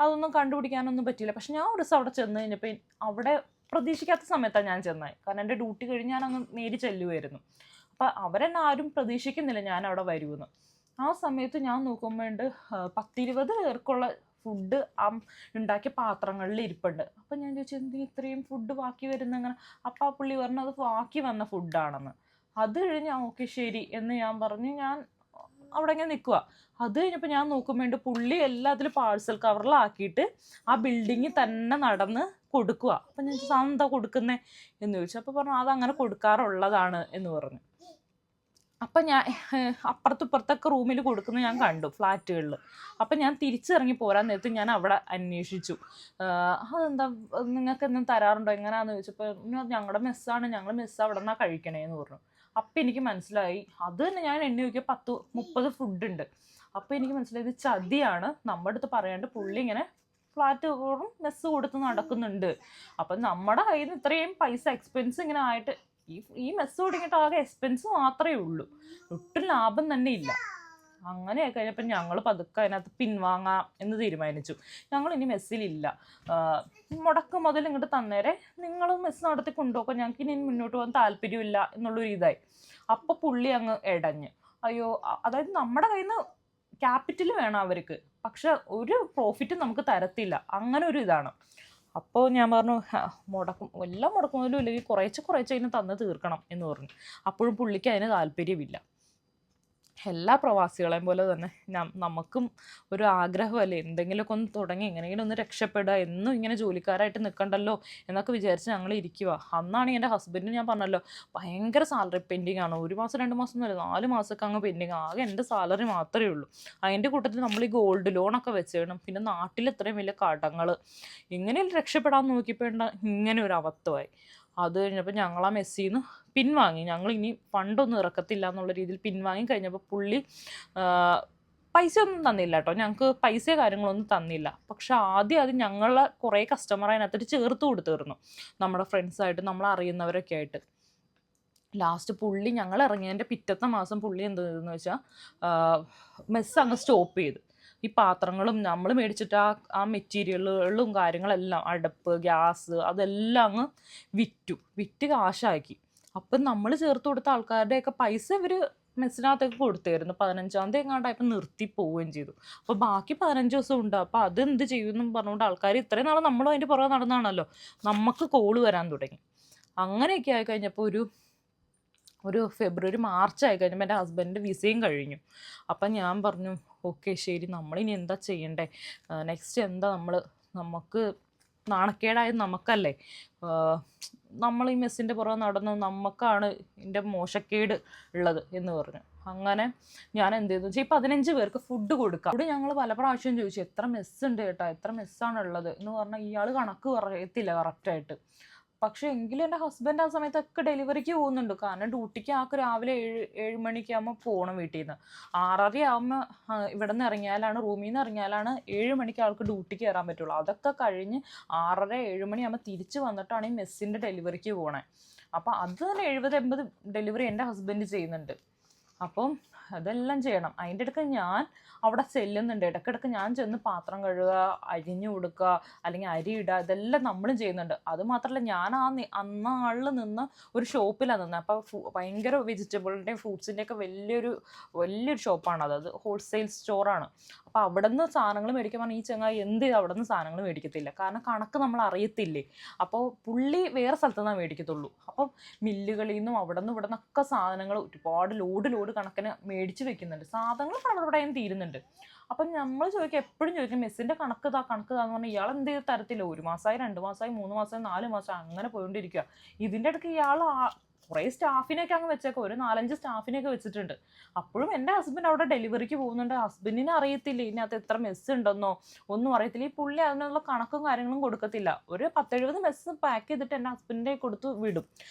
അതൊന്നും കണ്ടുപിടിക്കാനൊന്നും പറ്റിയില്ല. പക്ഷെ ഞാൻ ഒരു ദിവസം അവിടെ ചെന്ന് കഴിഞ്ഞപ്പോൾ അവിടെ പ്രതീക്ഷിക്കാത്ത സമയത്താണ് ഞാൻ ചെന്നത്, കാരണം എൻ്റെ ഡ്യൂട്ടി കഴിഞ്ഞ് ഞാൻ അങ്ങ് നേരി ചെല്ലുമായിരുന്നു. അപ്പം അവരെന്നെ ആരും പ്രതീക്ഷിക്കുന്നില്ല ഞാൻ അവിടെ വരുമെന്ന്. ആ സമയത്ത് ഞാൻ നോക്കുമ്പോണ്ട് 10-20 പേർക്കുള്ള ഫുഡ് ഉണ്ടാക്കിയ പാത്രങ്ങളിൽ ഇരിപ്പുണ്ട്. അപ്പം ഞാൻ ചോദിച്ചു എന്തിന് ഇത്രയും ഫുഡ് ബാക്കി വരുന്നങ്ങനെ. അപ്പം ആ പുള്ളി പറഞ്ഞു അത് ബാക്കി വന്ന ഫുഡാണെന്ന്. അത് കഴിഞ്ഞ് ഓക്കെ ശരി എന്ന് ഞാൻ പറഞ്ഞ് ഞാൻ അവിടെ ഇങ്ങനെ നിൽക്കുക. അത് കഴിഞ്ഞപ്പോൾ ഞാൻ നോക്കുമ്പോണ്ട് പുള്ളി എല്ലാത്തിലും പാഴ്സൽ കവറിലാക്കിയിട്ട് ആ ബിൽഡിങ്ങിൽ തന്നെ നടന്ന് കൊടുക്കുക. അപ്പം ഞാൻ ചോദിച്ചു എന്താ കൊടുക്കുന്നത് എന്ന് ചോദിച്ചു. അപ്പോൾ പറഞ്ഞു അതങ്ങനെ കൊടുക്കാറുള്ളതാണ് എന്ന് പറഞ്ഞു. അപ്പം ഞാൻ അപ്പുറത്തൊക്കെ റൂമിൽ കൊടുക്കുന്നത് ഞാൻ കണ്ടു ഫ്ലാറ്റുകളിൽ. അപ്പം ഞാൻ തിരിച്ചിറങ്ങി പോരാൻ നേരത്ത് ഞാൻ അവിടെ അന്വേഷിച്ചു, അതെന്താ നിങ്ങൾക്ക് എന്തും തരാറുണ്ടോ എങ്ങനെയാണെന്ന് ചോദിച്ചപ്പോൾ ഞങ്ങളുടെ മെസ്സാണ്, ഞങ്ങൾ മെസ്സ് അവിടെ നിന്നാണ് കഴിക്കണേന്ന് പറഞ്ഞു. അപ്പം എനിക്ക് മനസ്സിലായി, അത് തന്നെ ഞാൻ എണ്ണി നോക്കിയ 10-30 ഫുഡുണ്ട്. അപ്പം എനിക്ക് മനസ്സിലായി ഇത് ചതിയാണ്, നമ്മുടെ അടുത്ത് പറയാണ്ട് പുള്ളി ഇങ്ങനെ ഫ്ലാറ്റ് മെസ്സ് കൊടുത്ത് നടക്കുന്നുണ്ട്. അപ്പം നമ്മുടെ കയ്യിൽ നിന്ന് ഇത്രയും പൈസ എക്സ്പെൻസ് ഇങ്ങനെ ആയിട്ട് ഈ മെസ്സ് തുടങ്ങിയിട്ട് ആകെ എക്സ്പെൻസ് മാത്രമേ ഉള്ളൂ, ഒട്ടും ലാഭം തന്നെ ഇല്ല. അങ്ങനെയൊക്കെ കഴിഞ്ഞപ്പോൾ ഞങ്ങൾ പതുക്കെ അതിനകത്ത് പിൻവാങ്ങാം എന്ന് തീരുമാനിച്ചു. ഞങ്ങൾ ഇനി മെസ്സിലില്ല, മുടക്ക് മുതൽ ഇങ്ങോട്ട് തന്നേരെ നിങ്ങൾ മെസ്സ് നടത്തി കൊണ്ടുപോകും, ഞങ്ങൾക്ക് ഇനി മുന്നോട്ട് പോകാൻ താല്പര്യമില്ല എന്നുള്ളൊരു ഇതായി. അപ്പോൾ പുള്ളി അങ്ങ് ഇടഞ്ഞ്, അയ്യോ അതായത് നമ്മുടെ കയ്യിൽ നിന്ന് ക്യാപിറ്റൽ വേണം അവർക്ക്, പക്ഷെ ഒരു പ്രോഫിറ്റും നമുക്ക് തരത്തില്ല, അങ്ങനെ ഒരു ഇതാണ്. അപ്പോൾ ഞാൻ പറഞ്ഞു എല്ലാം മുടക്കുന്നതിലും ഇല്ലെങ്കിൽ കുറേശ്ശെ അതിന് തന്ന് തീർക്കണം എന്ന് പറഞ്ഞു. അപ്പോഴും പുള്ളിക്ക് അതിന് താല്പര്യമില്ല. എല്ലാ പ്രവാസികളെയും പോലെ തന്നെ നമുക്കും ഒരു ആഗ്രഹമല്ലേ എന്തെങ്കിലുമൊക്കെ ഒന്ന് തുടങ്ങി എങ്ങനെയെങ്കിലും ഒന്ന് രക്ഷപ്പെടുക, എന്നും ഇങ്ങനെ ജോലിക്കാരായിട്ട് നിൽക്കണ്ടല്ലോ എന്നൊക്കെ വിചാരിച്ച് ഞങ്ങൾ ഇരിക്കുക. അന്നാണ് എൻ്റെ ഹസ്ബൻഡിന് ഞാൻ പറഞ്ഞല്ലോ ഭയങ്കര സാലറി പെൻഡിങ് ആണ്. 1 മാസം 2 മാസം എന്നല്ല, 4 മാസമൊക്കെ അങ്ങ് പെൻഡിങ്. ആകെ എൻ്റെ സാലറി മാത്രമേ ഉള്ളൂ. അതിൻ്റെ കൂട്ടത്തിൽ നമ്മൾ ഈ ഗോൾഡ് ലോണൊക്കെ വെച്ചേണം, പിന്നെ നാട്ടിൽ ഇത്രയും വലിയ കടങ്ങൾ, ഇങ്ങനെയും രക്ഷപ്പെടാൻ നോക്കിയപ്പോൾ ഇങ്ങനെ ഒരു അബദ്ധമായി. അത് കഴിഞ്ഞപ്പോൾ ഞങ്ങൾ ആ മെസ്സിയിൽ നിന്ന് പിൻവാങ്ങി. ഞങ്ങൾ ഇനി ഫണ്ടൊന്നും ഇറക്കത്തില്ല എന്നുള്ള രീതിയിൽ പിൻവാങ്ങി കഴിഞ്ഞപ്പോൾ പുള്ളി പൈസ ഒന്നും തന്നില്ല കേട്ടോ, ഞങ്ങൾക്ക് പൈസ കാര്യങ്ങളൊന്നും തന്നില്ല. പക്ഷെ ആദ്യം ഞങ്ങളെ കുറേ കസ്റ്റമർ അതിനകത്തിട്ട് ചേർത്ത് കൊടുത്തിരുന്നു, നമ്മുടെ ഫ്രണ്ട്സായിട്ട് നമ്മൾ അറിയുന്നവരൊക്കെ ആയിട്ട്. ലാസ്റ്റ് പുള്ളി ഞങ്ങൾ ഇറങ്ങിയതിൻ്റെ പിറ്റത്തെ മാസം പുള്ളി എന്ത് ചെയ്തെന്ന് വെച്ചാൽ മെസ്സ് അങ്ങ് സ്റ്റോപ്പ് ചെയ്തു. ഈ പാത്രങ്ങളും നമ്മൾ മേടിച്ചിട്ട് ആ മെറ്റീരിയലുകളും കാര്യങ്ങളെല്ലാം, അടുപ്പ്, ഗ്യാസ്, അതെല്ലാം അങ്ങ് വിറ്റ് കാശാക്കി. അപ്പം നമ്മൾ ചേർത്ത് കൊടുത്ത ആൾക്കാരുടെയൊക്കെ പൈസ ഇവർ മെസ്സിനകത്തേക്ക് കൊടുത്തായിരുന്നു. 15-ാം തീയതി എങ്ങാണ്ടായപ്പോൾ നിർത്തി പോവുകയും ചെയ്തു. അപ്പോൾ ബാക്കി 15 ദിവസം ഉണ്ട്. അപ്പോൾ അതെന്ത് ചെയ്യുമെന്നും പറഞ്ഞുകൊണ്ട് ആൾക്കാർ ഇത്രയും നാളെ നമ്മളും അതിൻ്റെ പുറകെ നടന്നാണല്ലോ, നമുക്ക് കോള് വരാൻ തുടങ്ങി. അങ്ങനെയൊക്കെ ആയി കഴിഞ്ഞപ്പോൾ ഒരു ഫെബ്രുവരി മാർച്ച് ആയി കഴിഞ്ഞപ്പോൾ എൻ്റെ ഹസ്ബൻഡിൻ്റെ വിസയും കഴിഞ്ഞു. അപ്പം ഞാൻ പറഞ്ഞു ഓക്കെ ശരി, നമ്മളിനി എന്താ ചെയ്യണ്ടേ, നെക്സ്റ്റ് എന്താ നമുക്ക് നാണക്കേടായത് നമുക്കല്ലേ, നമ്മൾ ഈ മെസ്സിൻ്റെ പുറകെ നടന്നു, നമുക്കാണ് ഇതിൻ്റെ മോശക്കേട് ഉള്ളത് എന്ന് പറഞ്ഞു. അങ്ങനെ ഞാൻ എന്ത് ചെയ്തു വെച്ചാൽ ഈ 15 പേർക്ക് ഫുഡ് കൊടുക്കാം. ഇവിടെ ഞങ്ങൾ പല പ്രാവശ്യം ചോദിച്ചു എത്ര മെസ്സുണ്ട് ചേട്ടാ, എത്ര മെസ്സാണുള്ളത് എന്ന് പറഞ്ഞാൽ ഇയാൾ കണക്ക് പറയത്തില്ല കറക്റ്റായിട്ട്. പക്ഷേ എങ്കിലും എൻ്റെ ഹസ്ബൻഡ് ആ സമയത്തൊക്കെ ഡെലിവറിക്ക് പോകുന്നുണ്ട്. കാരണം ഡ്യൂട്ടിക്ക് ആൾക്ക് രാവിലെ 7 മണിക്ക് ആകുമ്പോൾ പോകണം വീട്ടിൽ നിന്ന്. 6:30 ആകുമ്പോൾ ഇവിടെ നിന്ന് ഇറങ്ങിയാലാണ്, റൂമിൽ നിന്ന് ഇറങ്ങിയാലാണ് 7 മണിക്ക് ആൾക്ക് ഡ്യൂട്ടിക്ക് കയറാൻ പറ്റുള്ളൂ. അതൊക്കെ കഴിഞ്ഞ് 6:30 7 മണിയാകുമ്പോൾ തിരിച്ച് വന്നിട്ടാണ് ഈ മെസ്സിൻ്റെ ഡെലിവറിക്ക് പോകണേ. അപ്പോൾ അത് തന്നെ 70-80 ഡെലിവറി എൻ്റെ ഹസ്ബൻഡ് ചെയ്യുന്നുണ്ട്. അപ്പം അതെല്ലാം ചെയ്യണം. അതിൻ്റെ ഇടയ്ക്ക് ഞാൻ അവിടെ ചെല്ലുന്നുണ്ട്. ഇടയ്ക്കിടയ്ക്ക് ഞാൻ ചെന്ന് പാത്രം കഴുകുക, അരിഞ്ഞു കൊടുക്കുക, അല്ലെങ്കിൽ അരി ഇടുക, ഇതെല്ലാം നമ്മളും ചെയ്യുന്നുണ്ട്. അതുമാത്രമല്ല ഞാൻ അന്നാളിൽ നിന്ന് ഒരു ഷോപ്പിലാണ് നിന്നത്. അപ്പോൾ ഭയങ്കര വെജിറ്റബിളിൻ്റെയും ഫ്രൂട്ട്സിൻ്റെയൊക്കെ വലിയൊരു ഷോപ്പാണ്. അത് ഹോൾസെയിൽ സ്റ്റോറാണ്. അപ്പോൾ അവിടെ നിന്ന് സാധനങ്ങൾ മേടിക്കാൻ പറഞ്ഞാൽ ഈ ചങ്ങായി അവിടെ നിന്ന് സാധനങ്ങൾ മേടിക്കത്തില്ല. കാരണം കണക്ക് നമ്മൾ അറിയത്തില്ലേ. അപ്പോൾ പുള്ളി വേറെ സ്ഥലത്തു നിന്നാണ് മേടിക്കത്തുള്ളൂ. അപ്പം മില്ലുകളിൽ നിന്നും അവിടെ നിന്ന് ഇവിടെ നിന്നൊക്കെ സാധനങ്ങൾ ഒരുപാട് ലോഡ് കണക്കിന് മേടിച്ച് വെക്കുന്നുണ്ട്. സാധനങ്ങൾ ഇവിടെയും തീരുന്നുണ്ട്. അപ്പം നമ്മൾ എപ്പോഴും ചോദിക്കും മെസ്സിൻ്റെ കണക്ക് താന്ന് പറഞ്ഞാൽ ഇയാൾ എന്ത് ചെയ്ത് തരത്തില്ല. 1 മാസമായി 2 മാസമായി 3 മാസമായി 4 മാസമായി അങ്ങനെ പോയിക്കൊണ്ടിരിക്കുക. ഇതിൻ്റെ ഇടയ്ക്ക് ഇയാൾ കുറേ സ്റ്റാഫിനെയൊക്കെ അങ്ങ് വെച്ചേക്കാം, ഒരു 4-5 സ്റ്റാഫിനെയൊക്കെ വെച്ചിട്ടുണ്ട്. അപ്പോഴും എൻ്റെ ഹസ്ബൻഡ് അവിടെ ഡെലിവറിക്ക് പോകുന്നുണ്ട്. ഹസ്ബൻഡിന് അറിയത്തില്ല ഇതിനകത്ത് എത്ര മെസ്സ് ഉണ്ടെന്നോ ഒന്നും അറിയത്തില്ല. ഈ പുള്ളി അതിനുള്ള കണക്കും കാര്യങ്ങളും കൊടുക്കത്തില്ല. ഒരു 10-70 മെസ്സ് പാക്ക് ചെയ്തിട്ട് എൻ്റെ ഹസ്ബൻഡിനെ കൊടുത്ത് വിടും.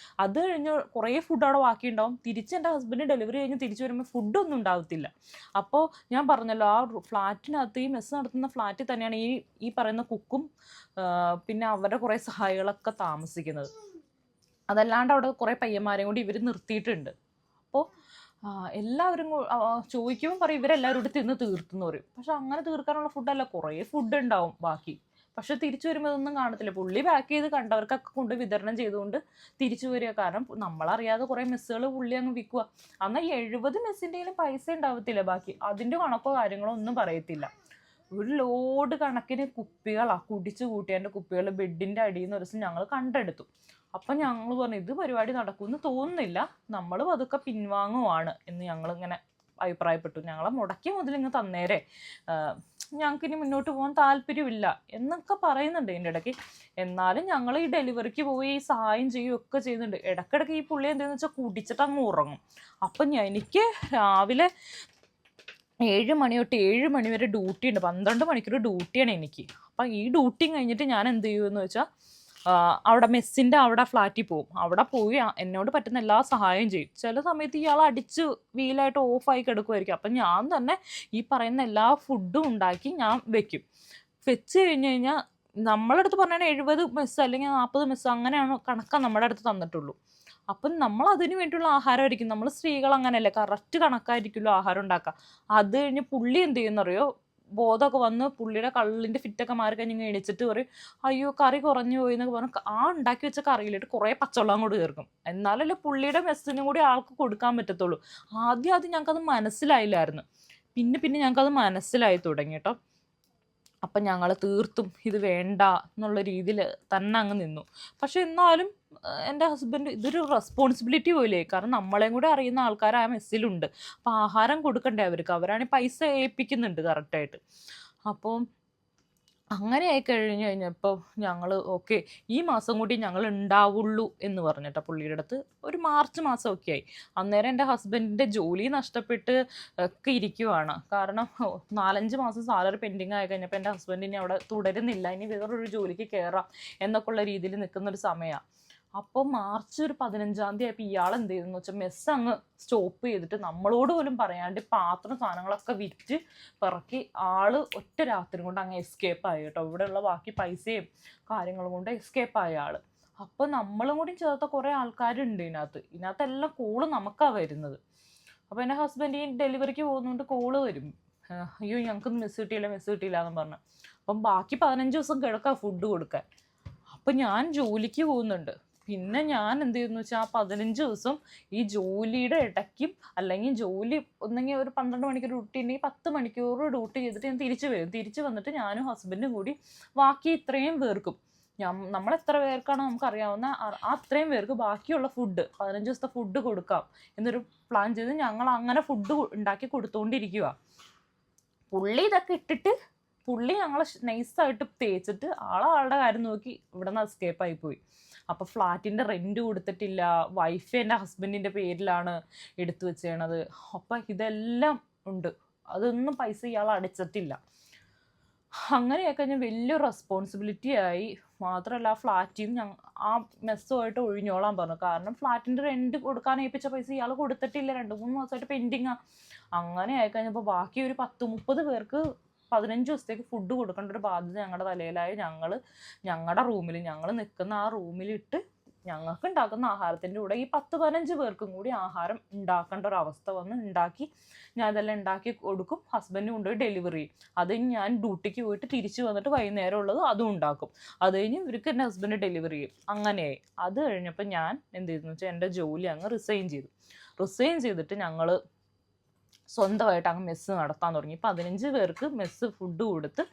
അത് കഴിഞ്ഞ് കുറേ ഫുഡ് അവിടെ ബാക്കിയുണ്ടാവും. തിരിച്ച് എൻ്റെ ഹസ്ബൻഡ് ഡെലിവറി കഴിഞ്ഞ് തിരിച്ച് വരുമ്പോൾ ഫുഡൊന്നും ഉണ്ടാകത്തില്ല. അപ്പോൾ ഞാൻ പറഞ്ഞല്ലോ ആ ഫ്ലാറ്റിനകത്ത്, ഈ മെസ്സ് നടത്തുന്ന ഫ്ലാറ്റിൽ തന്നെയാണ് ഈ പറയുന്ന കുക്കും പിന്നെ അവരുടെ കുറേ സഹായികളൊക്കെ താമസിക്കുന്നത്. അതല്ലാണ്ട് അവിടെ കുറേ പയ്യന്മാരെയും കൂടി ഇവർ നിർത്തിയിട്ടുണ്ട്. അപ്പോൾ എല്ലാവരും ചോദിക്കുമ്പോൾ പറയും ഇവരെല്ലാവരും കൂടി തിന്ന് തീർത്തെന്ന് പറയും. പക്ഷെ അങ്ങനെ തീർക്കാനുള്ള ഫുഡല്ല, കുറേ ഫുഡ് ഉണ്ടാവും ബാക്കി. പക്ഷെ തിരിച്ചു വരുമ്പോൾ ഇതൊന്നും കാണത്തില്ല. പുള്ളി പാക്ക് ചെയ്ത് കണ്ടവർക്കൊക്കെ കൊണ്ട് വിതരണം ചെയ്തുകൊണ്ട് തിരിച്ചു വരിക. കാരണം നമ്മളറിയാതെ കുറേ മെസ്സുകൾ പുള്ളി അങ്ങ് വിൽക്കുക. എന്നാൽ 70 മെസ്സിൻ്റെയും പൈസ ഉണ്ടാവത്തില്ല ബാക്കി. അതിൻ്റെ കണക്കോ കാര്യങ്ങളോ ഒന്നും പറയത്തില്ല. ഒരു ലോഡ് കണക്കിന് കുപ്പികളാണ്, കുടിച്ചു കൂട്ടിയതിൻ്റെ കുപ്പികൾ ബെഡിൻ്റെ അടിയിൽ നിന്ന് ഒരു ദിവസം ഞങ്ങൾ കണ്ടെടുത്തു. അപ്പം ഞങ്ങൾ പറഞ്ഞു ഇത് പരിപാടി നടക്കുമെന്ന് തോന്നുന്നില്ല, നമ്മൾ പതുക്കെ പിൻവാങ്ങുവാണ് എന്ന് ഞങ്ങളിങ്ങനെ അഭിപ്രായപ്പെട്ടു. ഞങ്ങളെ മുടക്കി മുതലിങ്ങ് തന്നേരെ, ഞങ്ങൾക്കിനി മുന്നോട്ട് പോകാൻ താല്പര്യമില്ല എന്നൊക്കെ പറയുന്നുണ്ട് ഇതിൻ്റെ ഇടയ്ക്ക്. എന്നാലും ഞങ്ങൾ ഈ ഡെലിവറിക്ക് പോയി സഹായം ചെയ്യുകയൊക്കെ ചെയ്യുന്നുണ്ട്. ഇടയ്ക്കിടയ്ക്ക് ഈ പുള്ളി എന്തെന്ന് വെച്ചാൽ കുടിച്ചിട്ട് അങ്ങ് ഉറങ്ങും. അപ്പം എനിക്ക് രാവിലെ 7 മണി തൊട്ട് 7 മണി വരെ ഡ്യൂട്ടി ഉണ്ട്. 12 മണിക്കൂർ ഡ്യൂട്ടിയാണ് എനിക്ക്. അപ്പം ഈ ഡ്യൂട്ടി കഴിഞ്ഞിട്ട് ഞാൻ എന്ത് ചെയ്യുമെന്ന് വെച്ചാൽ അവിടെ മെസ്സിൻ്റെ അവിടെ ഫ്ലാറ്റിൽ പോകും. അവിടെ പോയി എന്നോട് പറ്റുന്ന എല്ലാ സഹായവും ചെയ്യും. ചില സമയത്ത് ഇയാൾ അടിച്ച് വീലായിട്ട് ഓഫായി കിടക്കുമായിരിക്കും. അപ്പം ഞാൻ തന്നെ ഈ പറയുന്ന എല്ലാ ഫുഡും ഉണ്ടാക്കി ഞാൻ വെച്ച് കഴിഞ്ഞ് കഴിഞ്ഞാൽ നമ്മളെ അടുത്ത് പറഞ്ഞാൽ 70 മെസ്സ് അല്ലെങ്കിൽ 40 മെസ്സ് അങ്ങനെയാണ് കണക്കാണ് നമ്മുടെ അടുത്ത് തന്നിട്ടുള്ളൂ. അപ്പം നമ്മൾ അതിന് വേണ്ടിയുള്ള ആഹാരമായിരിക്കും. നമ്മൾ സ്ത്രീകൾ അങ്ങനെയല്ലേ, കറക്റ്റ് കണക്കായിരിക്കുമല്ലോ ആഹാരം ഉണ്ടാക്കുക. അത് കഴിഞ്ഞ് പുള്ളി എന്ത് ചെയ്യുന്നറിയോ, ബോധമൊക്കെ വന്ന് പുള്ളിയുടെ കള്ളിൻ്റെ ഫിറ്റൊക്കെ മാറി കഴിഞ്ഞ് എണിച്ചിട്ട് പറയും അയ്യോ കറി കുറഞ്ഞു പോയി എന്നൊക്കെ പറഞ്ഞ് ഉണ്ടാക്കി വെച്ച കറിയിലിട്ട് കുറേ പച്ചവെള്ളം കൂടി ചേർക്കും. എന്നാലല്ലേ പുള്ളിയുടെ മെസ്സിനും കൂടി ആൾക്ക് കൊടുക്കാൻ പറ്റത്തുള്ളൂ. ആദ്യം ഞങ്ങൾക്കത് മനസ്സിലായില്ലായിരുന്നു. പിന്നെ ഞങ്ങൾക്കത് മനസ്സിലായി തുടങ്ങി കേട്ടോ. അപ്പം ഞങ്ങൾ തീർത്തും ഇത് വേണ്ട എന്നുള്ള രീതിയിൽ തന്നെ അങ്ങ് നിന്നു. പക്ഷെ എന്നാലും എൻ്റെ ഹസ്ബൻഡ് ഇതൊരു റെസ്പോൺസിബിലിറ്റി പോലെ, കാരണം നമ്മളെയും കൂടെ അറിയുന്ന ആൾക്കാർ ആ മെസ്സിലുണ്ട്. അപ്പോൾ ആഹാരം കൊടുക്കണ്ടേ അവർക്ക്, അവരാണെങ്കിൽ പൈസ ഏൽപ്പിക്കുന്നുണ്ട് കറക്റ്റായിട്ട്. അപ്പോൾ അങ്ങനെ ആയിക്കഴിഞ്ഞ് കഴിഞ്ഞപ്പോൾ ഞങ്ങൾ ഓക്കെ, ഈ മാസം കൂടി ഞങ്ങൾ ഉണ്ടാവുള്ളൂ എന്ന് പറഞ്ഞിട്ട് പുള്ളിയുടെ അടുത്ത് ഒരു മാർച്ച് മാസമൊക്കെ ആയി. അന്നേരം എൻ്റെ ഹസ്ബൻഡിൻ്റെ ജോലി നഷ്ടപ്പെട്ട് ഒക്കെ ഇരിക്കുവാണ്. കാരണം 4-5 മാസം സാലറി പെൻഡിങ് ആയി കഴിഞ്ഞപ്പോൾ എൻ്റെ ഹസ്ബൻഡിനെ അവിടെ തുടരുന്നില്ല, ഇനി വേറൊരു ജോലിക്ക് കയറാം എന്നൊക്കെയുള്ള രീതിയിൽ നിൽക്കുന്നൊരു സമയമാണ്. അപ്പോൾ മാർച്ച് ഒരു 15-ാം തീയതി ആയപ്പോൾ ഇയാൾ എന്ത് ചെയ്തെന്ന് വെച്ചാൽ മെസ്സ് അങ്ങ് സ്റ്റോപ്പ് ചെയ്തിട്ട് നമ്മളോട് പോലും പറയാണ്ട് പാത്രം സാധനങ്ങളൊക്കെ വിറ്റ് പിറക്കി ആള് ഒറ്റ രാത്രി കൊണ്ട് അങ്ങ് എസ്കേപ്പ് ആയി കേട്ടോ. ഇവിടെയുള്ള ബാക്കി പൈസയും കാര്യങ്ങളും കൊണ്ട് എസ്കേപ്പ് ആയ ആള്. അപ്പോൾ നമ്മളും കൂടി ചേർത്ത കുറേ ആൾക്കാരുണ്ട് ഇതിനകത്ത് എല്ലാം കോള് നമുക്കാണ് വരുന്നത്. അപ്പോൾ എൻ്റെ ഹസ്ബൻഡ് ഈ ഡെലിവറിക്ക് പോകുന്നതുകൊണ്ട് കോള് വരും, അയ്യോ ഞങ്ങൾക്കൊന്നും മെസ്സ് കിട്ടിയില്ല എന്ന് പറഞ്ഞു. അപ്പം ബാക്കി 15 ദിവസം കിടക്കാം ഫുഡ് കൊടുക്കാൻ. അപ്പം ഞാൻ ജോലിക്ക് പോകുന്നുണ്ട്. പിന്നെ ഞാൻ എന്ത് ചെയ്യുന്നു വെച്ചാൽ ആ 15 ദിവസം ഈ ജോലിയുടെ ഇടയ്ക്കും, അല്ലെങ്കിൽ ജോലി ഒന്നെങ്കിൽ ഒരു 12 മണിക്കൂർ ഡ്യൂട്ടി ഉണ്ടെങ്കിൽ 10 മണിക്കൂർ ഡ്യൂട്ടി ചെയ്തിട്ട് ഞാൻ തിരിച്ച് വന്നിട്ട് ഞാനും ഹസ്ബൻഡും കൂടി ബാക്കി ഇത്രയും പേർക്കും, നമ്മളെത്ര പേർക്കാണോ നമുക്കറിയാവുന്ന അത്രയും പേർക്ക് ബാക്കിയുള്ള ഫുഡ് 15 ദിവസത്തെ ഫുഡ് കൊടുക്കാം എന്നൊരു പ്ലാൻ ചെയ്ത് ഞങ്ങൾ അങ്ങനെ ഫുഡ് ഉണ്ടാക്കി കൊടുത്തുകൊണ്ടിരിക്കുക. പുള്ളി ഇതൊക്കെ ഇട്ടിട്ട് പുള്ളി ഞങ്ങളെ നൈസായിട്ട് തേച്ചിട്ട് ആളുടെ കാര്യം നോക്കി ഇവിടെ നിന്ന് എസ്കേപ്പ് ആയിപ്പോയി. അപ്പോൾ ഫ്ലാറ്റിൻ്റെ റെൻറ്റ് കൊടുത്തിട്ടില്ല, വൈഫ് എൻ്റെ ഹസ്ബൻഡിൻ്റെ പേരിലാണ് എടുത്തു വെച്ചേണത്. അപ്പം ഇതെല്ലാം ഉണ്ട്, അതൊന്നും പൈസ ഇയാൾ അടച്ചിട്ടില്ല. അങ്ങനെയൊക്കെ ഞാൻ വലിയൊരു റെസ്പോൺസിബിലിറ്റി ആയി. മാത്രമല്ല ആ ഫ്ലാറ്റിൽ നിന്ന് ആ മെസ്സുമായിട്ട് ഒഴിഞ്ഞോളാൻ പറഞ്ഞു. കാരണം ഫ്ലാറ്റിൻ്റെ റെൻറ്റ് കൊടുക്കാൻ ഏൽപ്പിച്ച പൈസ ഇയാൾ കൊടുത്തിട്ടില്ല, 2-3 മാസമായിട്ട് പെൻഡിങ്ങാണ്. അങ്ങനെ ആയിക്കഴിഞ്ഞപ്പോൾ ബാക്കി ഒരു 10-30 പേർക്ക് 15 ദിവസത്തേക്ക് ഫുഡ് കൊടുക്കേണ്ട ഒരു ബാധ്യത ഞങ്ങളുടെ തലയിലായി. ഞങ്ങളുടെ റൂമിൽ, ഞങ്ങൾ നിൽക്കുന്ന ആ റൂമിലിട്ട് ഞങ്ങൾക്ക് ഉണ്ടാക്കുന്ന ആഹാരത്തിൻ്റെ കൂടെ ഈ 10-15 പേർക്കും കൂടി ആഹാരം ഉണ്ടാക്കേണ്ട ഒരു അവസ്ഥ വന്ന് ഉണ്ടാക്കി ഞാൻ ഇതെല്ലാം ഉണ്ടാക്കി കൊടുക്കും. ഹസ്ബൻഡ് കൊണ്ടുപോയി ഡെലിവറി ചെയ്യും. അത് ഞാൻ ഡ്യൂട്ടിക്ക് പോയിട്ട് തിരിച്ച് വന്നിട്ട് വൈകുന്നേരം ഉള്ളത് അതും ഉണ്ടാക്കും. അത് കഴിഞ്ഞ് ഇവർക്ക് എൻ്റെ ഹസ്ബൻഡ് ഡെലിവറി ചെയ്യും. അങ്ങനെയായി. അത് കഴിഞ്ഞപ്പോൾ ഞാൻ എന്ത് ചെയ്തെന്ന് വെച്ചാൽ എൻ്റെ ജോലി അങ്ങ് റിസൈൻ ചെയ്തിട്ട് ഞങ്ങൾ സ്വന്തമായിട്ട് അങ്ങ് മെസ്സ് നടത്താൻ തുടങ്ങി. 15 പേർക്ക് മെസ്സ് ഫുഡ് കൊടുത്ത്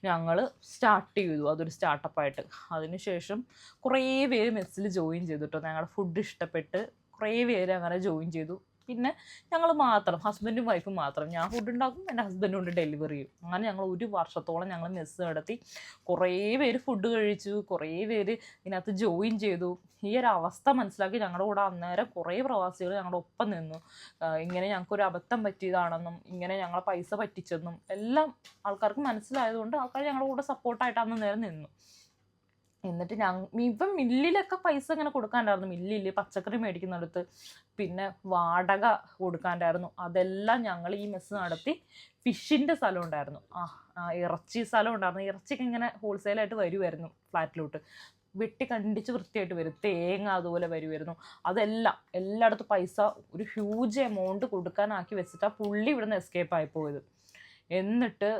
ഞങ്ങൾ സ്റ്റാർട്ട് ചെയ്തു. അതൊരു സ്റ്റാർട്ടപ്പായിട്ട്. അതിനുശേഷം കുറേ പേര് മെസ്സിൽ ജോയിൻ ചെയ്തു കേട്ടോ. ഞങ്ങളുടെ ഫുഡ് ഇഷ്ടപ്പെട്ട് കുറേ പേര് അങ്ങനെ ജോയിൻ ചെയ്തു. പിന്നെ ഞങ്ങൾ മാത്രം, ഹസ്ബൻഡും വൈഫും മാത്രം. ഞാൻ ഫുഡ് ഉണ്ടാക്കും, എൻ്റെ ഹസ്ബൻഡ് കൊണ്ട് ഡെലിവറി ചെയ്യും. അങ്ങനെ ഞങ്ങൾ 1 വർഷത്തോളം ഞങ്ങൾ മെസ്സ് നടത്തി. കുറേ പേര് ഫുഡ് കഴിച്ചു, കുറേ പേര് ഇതിനകത്ത് ജോയിൻ ചെയ്തു. ഈ ഒരു അവസ്ഥ മനസ്സിലാക്കി ഞങ്ങളുടെ കൂടെ അന്നേരം കുറേ പ്രവാസികൾ ഞങ്ങളുടെ ഒപ്പം നിന്നു. ഇങ്ങനെ ഞങ്ങൾക്കൊരു അബദ്ധം പറ്റിയതാണെന്നും ഇങ്ങനെ ഞങ്ങളെ പൈസ പറ്റിച്ചെന്നും എല്ലാം ആൾക്കാർക്ക് മനസ്സിലായതുകൊണ്ട് ആൾക്കാർ ഞങ്ങളുടെ കൂടെ സപ്പോർട്ടായിട്ട് അന്ന് നേരം നിന്നു. എന്നിട്ട് ഇപ്പം മില്ലിലൊക്കെ പൈസ ഇങ്ങനെ കൊടുക്കാണ്ടായിരുന്നു. മില്ലിൽ പച്ചക്കറി മേടിക്കുന്നിടത്ത് പിന്നെ വാടക കൊടുക്കാണ്ടായിരുന്നു. അതെല്ലാം ഞങ്ങൾ ഈ മെസ്സ് നടത്തി. ഫിഷിൻ്റെ സ്ഥലം ഉണ്ടായിരുന്നു, ഇറച്ചി സ്ഥലം ഉണ്ടായിരുന്നു. ഇറച്ചിക്ക് ഇങ്ങനെ ഹോൾസെയിലായിട്ട് വരുമായിരുന്നു ഫ്ലാറ്റിലോട്ട്. വെട്ടി കണ്ടിച്ച് വൃത്തിയായിട്ട് വരും. തേങ്ങ അതുപോലെ വരുമായിരുന്നു. അതെല്ലാം എല്ലായിടത്തും പൈസ ഒരു ഹ്യൂജ് എമൗണ്ട് കൊടുക്കാനാക്കി വെച്ചിട്ടാണ് പുള്ളി ഇവിടുന്ന് എസ്കേപ്പ് ആയി പോയത്. എന്നിട്ട്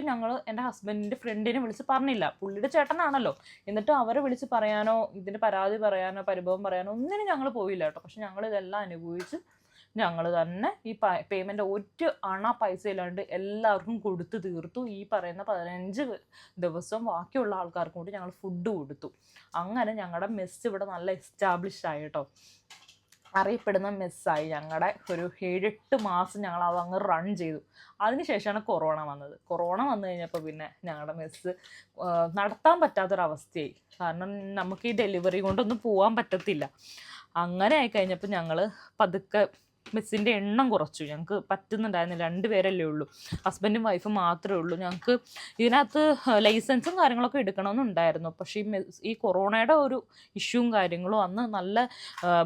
ഞങ്ങൾ എൻ്റെ ഹസ്ബൻഡിൻ്റെ ഫ്രണ്ടിനെ വിളിച്ച് പറഞ്ഞില്ല, പുള്ളിയുടെ ചേട്ടനാണല്ലോ. എന്നിട്ട് അവരെ വിളിച്ച് പറയാനോ ഇതിന് പരാതി പറയാനോ പരിഭവം പറയാനോ ഒന്നിനും ഞങ്ങൾ പോയില്ല കേട്ടോ. പക്ഷെ ഞങ്ങൾ ഇതെല്ലാം അനുഭവിച്ച് ഞങ്ങൾ തന്നെ ഈ പേയ്മെൻറ്റ് ഒരു പൈസ ഇല്ലാണ്ട് എല്ലാവർക്കും കൊടുത്തു തീർത്തു. ഈ പറയുന്ന 15 ദിവസം ബാക്കിയുള്ള ആൾക്കാർക്കും കൂടി ഞങ്ങൾ ഫുഡ് കൊടുത്തു. അങ്ങനെ ഞങ്ങളുടെ മെസ്സ് ഇവിടെ നല്ല എസ്റ്റാബ്ലിഷ് ആയി കേട്ടോ. അറിയപ്പെടുന്ന മെസ്സായി. ഞങ്ങളുടെ ഒരു 7-8 മാസം ഞങ്ങൾ അതങ്ങ് റൺ ചെയ്തു. അതിനുശേഷമാണ് കൊറോണ വന്നത്. കൊറോണ വന്നു കഴിഞ്ഞപ്പോൾ പിന്നെ ഞങ്ങളുടെ മെസ്സ് നടത്താൻ പറ്റാത്തൊരവസ്ഥയായി. കാരണം നമുക്ക് ഈ ഡെലിവറി കൊണ്ടൊന്നും പോകാൻ പറ്റത്തില്ല. അങ്ങനെ ആയിക്കഴിഞ്ഞപ്പോൾ ഞങ്ങൾ പതുക്കെ മെസ്സിൻ്റെ എണ്ണം കുറച്ചു. ഞങ്ങൾക്ക് പറ്റുന്നുണ്ടായിരുന്നില്ല, 2 പേരല്ലേ ഉള്ളൂ, ഹസ്ബൻഡും വൈഫും മാത്രമേ ഉള്ളൂ. ഞങ്ങൾക്ക് ഇതിനകത്ത് ലൈസൻസും കാര്യങ്ങളൊക്കെ എടുക്കണമെന്നുണ്ടായിരുന്നു. പക്ഷേ ഈ കൊറോണയുടെ ഒരു ഇഷ്യൂവും കാര്യങ്ങളും അന്ന് നല്ല